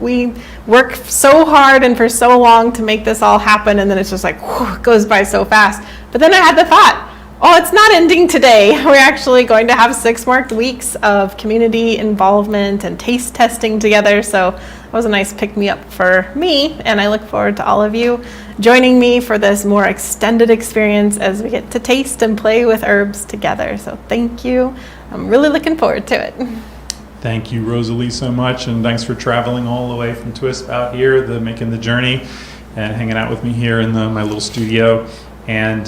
we work so hard and for so long to make this all happen. And then it's just like, whew, it goes by so fast. But then I had the thought, oh, it's not ending today. We're actually going to have 6 more weeks of community involvement and taste testing together. So it was a nice pick-me-up for me, and I look forward to all of you joining me for this more extended experience as we get to taste and play with herbs together. So thank you. I'm really looking forward to it. Thank you, Rosalee, so much, and thanks for traveling all the way from Twist out here, making the journey, and hanging out with me here in my little studio. And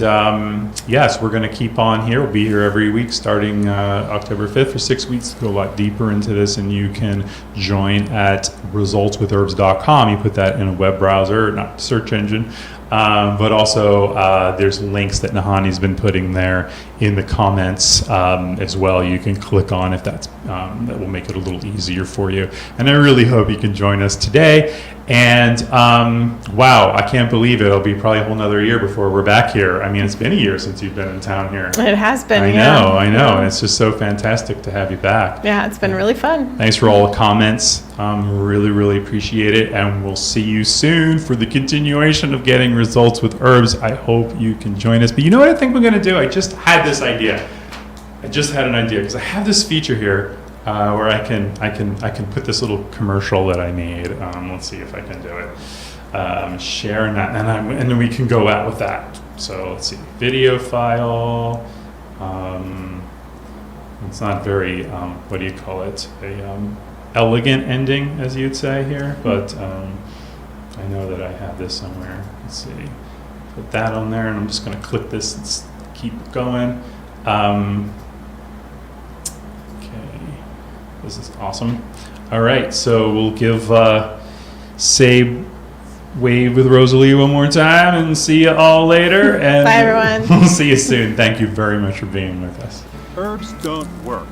yes, we're going to keep on here. We'll be here every week starting October 5th for 6 weeks to go a lot deeper into this. And you can join at resultswithherbs.com. You put that in a web browser, not search engine. But also there's links that Nahani's been putting there in the comments as well. You can click on if that will make it a little easier for you. And I really hope you can join us today. And wow, I can't believe it. It'll be probably a whole nother year before we're back here. I mean, it's been a year since you've been in town here. It has been, I know. And it's just so fantastic to have you back. Yeah, it's been really fun. Thanks for all the comments. Really, really appreciate it. And we'll see you soon for the continuation of Getting Results with Herbs. I hope you can join us. But you know what I think we're going to do? I just had this idea. because I have this feature here where I can put this little commercial that I made. Let's see if I can do it. Share and that, and then we can go out with that. So let's see, video file. It's not very what do you call it? Elegant ending, as you'd say here, but I know that I have this somewhere. Let's see, put that on there, and I'm just going to click this and keep going. Okay, this is awesome. All right, so we'll give say wave with Rosalee one more time, and see you all later. And bye, everyone. We'll see you soon. Thank you very much for being with us. Herbs don't work.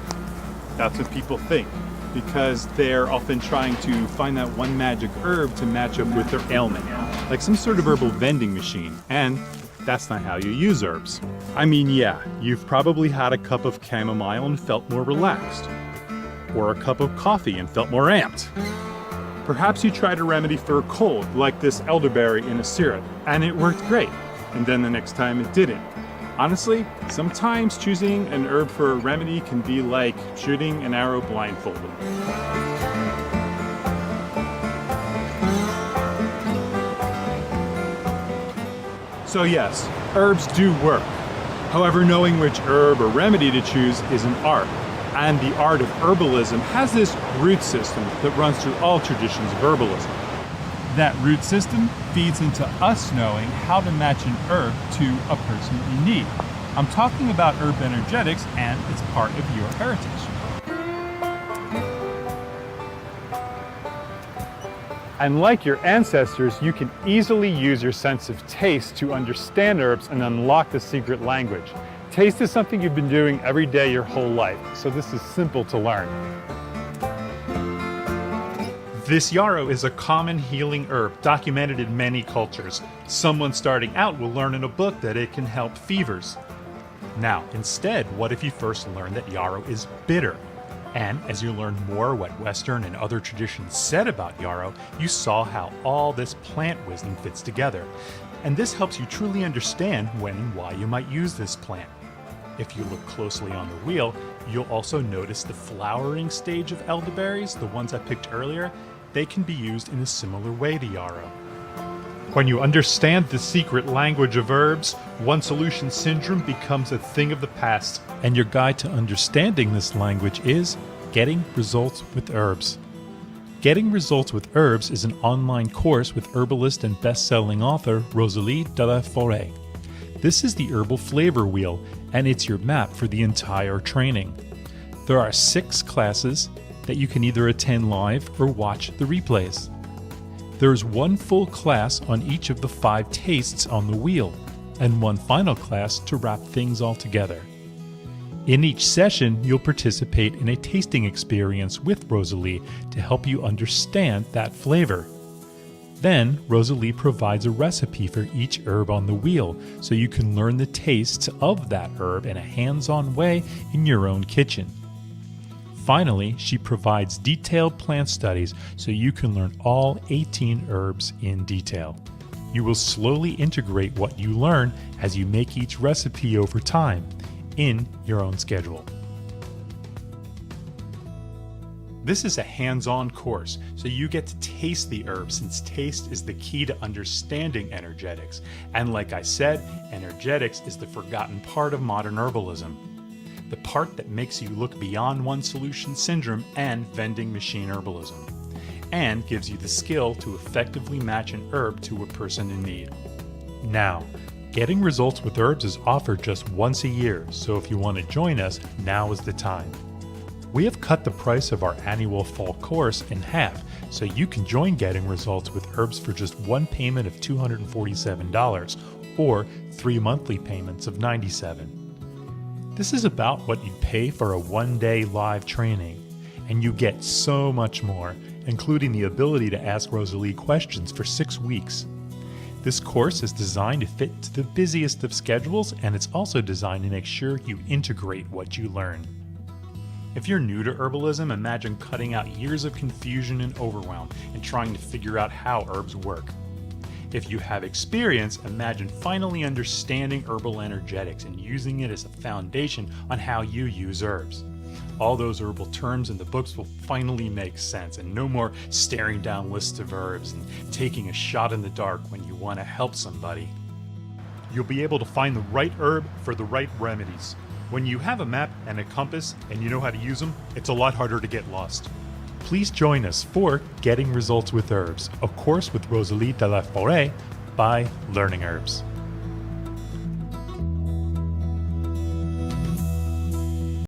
That's what people think, because they're often trying to find that one magic herb to match up with their ailment, like some sort of herbal vending machine, and that's not how you use herbs. I mean, yeah, you've probably had a cup of chamomile and felt more relaxed, or a cup of coffee and felt more amped. Perhaps you tried a remedy for a cold, like this elderberry in a syrup, and it worked great, and then the next time it didn't. Honestly, sometimes choosing an herb for a remedy can be like shooting an arrow blindfolded. So yes, herbs do work. However, knowing which herb or remedy to choose is an art. And the art of herbalism has this root system that runs through all traditions of herbalism. That root system feeds into us knowing how to match an herb to a person in need. I'm talking about herb energetics, and it's part of your heritage. And like your ancestors, you can easily use your sense of taste to understand herbs and unlock the secret language. Taste is something you've been doing every day your whole life, so this is simple to learn. This yarrow is a common healing herb documented in many cultures. Someone starting out will learn in a book that it can help fevers. Now, instead, what if you first learned that yarrow is bitter? And as you learn more what Western and other traditions said about yarrow, you saw how all this plant wisdom fits together. And this helps you truly understand when and why you might use this plant. If you look closely on the wheel, you'll also notice the flowering stage of elderberries, the ones I picked earlier. They can be used in a similar way to yarrow. When you understand the secret language of herbs, one solution syndrome becomes a thing of the past. And your guide to understanding this language is Getting Results with Herbs. Getting Results with Herbs is an online course with herbalist and best-selling author Rosalee de la Forêt. This is the herbal flavor wheel, and it's your map for the entire training. There are 6 classes that you can either attend live or watch the replays. There is one full class on each of the 5 tastes on the wheel, and one final class to wrap things all together. In each session, you'll participate in a tasting experience with Rosalee to help you understand that flavor. Then, Rosalee provides a recipe for each herb on the wheel so you can learn the tastes of that herb in a hands-on way in your own kitchen. Finally, she provides detailed plant studies so you can learn all 18 herbs in detail. You will slowly integrate what you learn as you make each recipe over time in your own schedule. This is a hands-on course, so you get to taste the herbs since taste is the key to understanding energetics. And like I said, energetics is the forgotten part of modern herbalism. The part that makes you look beyond one solution syndrome and vending machine herbalism, and gives you the skill to effectively match an herb to a person in need. Now, getting results with herbs is offered just once a year, so if you want to join us, now is the time. We have cut the price of our annual fall course in half, so you can join Getting Results with Herbs for just one payment of $247 or 3 monthly payments of $97. This is about what you'd pay for a one-day live training, and you get so much more, including the ability to ask Rosalee questions for 6 weeks. This course is designed to fit to the busiest of schedules, and it's also designed to make sure you integrate what you learn. If you're new to herbalism, imagine cutting out years of confusion and overwhelm and trying to figure out how herbs work. If you have experience, imagine finally understanding herbal energetics and using it as a foundation on how you use herbs. All those herbal terms in the books will finally make sense, and no more staring down lists of herbs and taking a shot in the dark when you want to help somebody. You'll be able to find the right herb for the right remedies. When you have a map and a compass and you know how to use them, it's a lot harder to get lost. Please join us for Getting Results with Herbs, a course with Rosalee de la Forêt by Learning Herbs.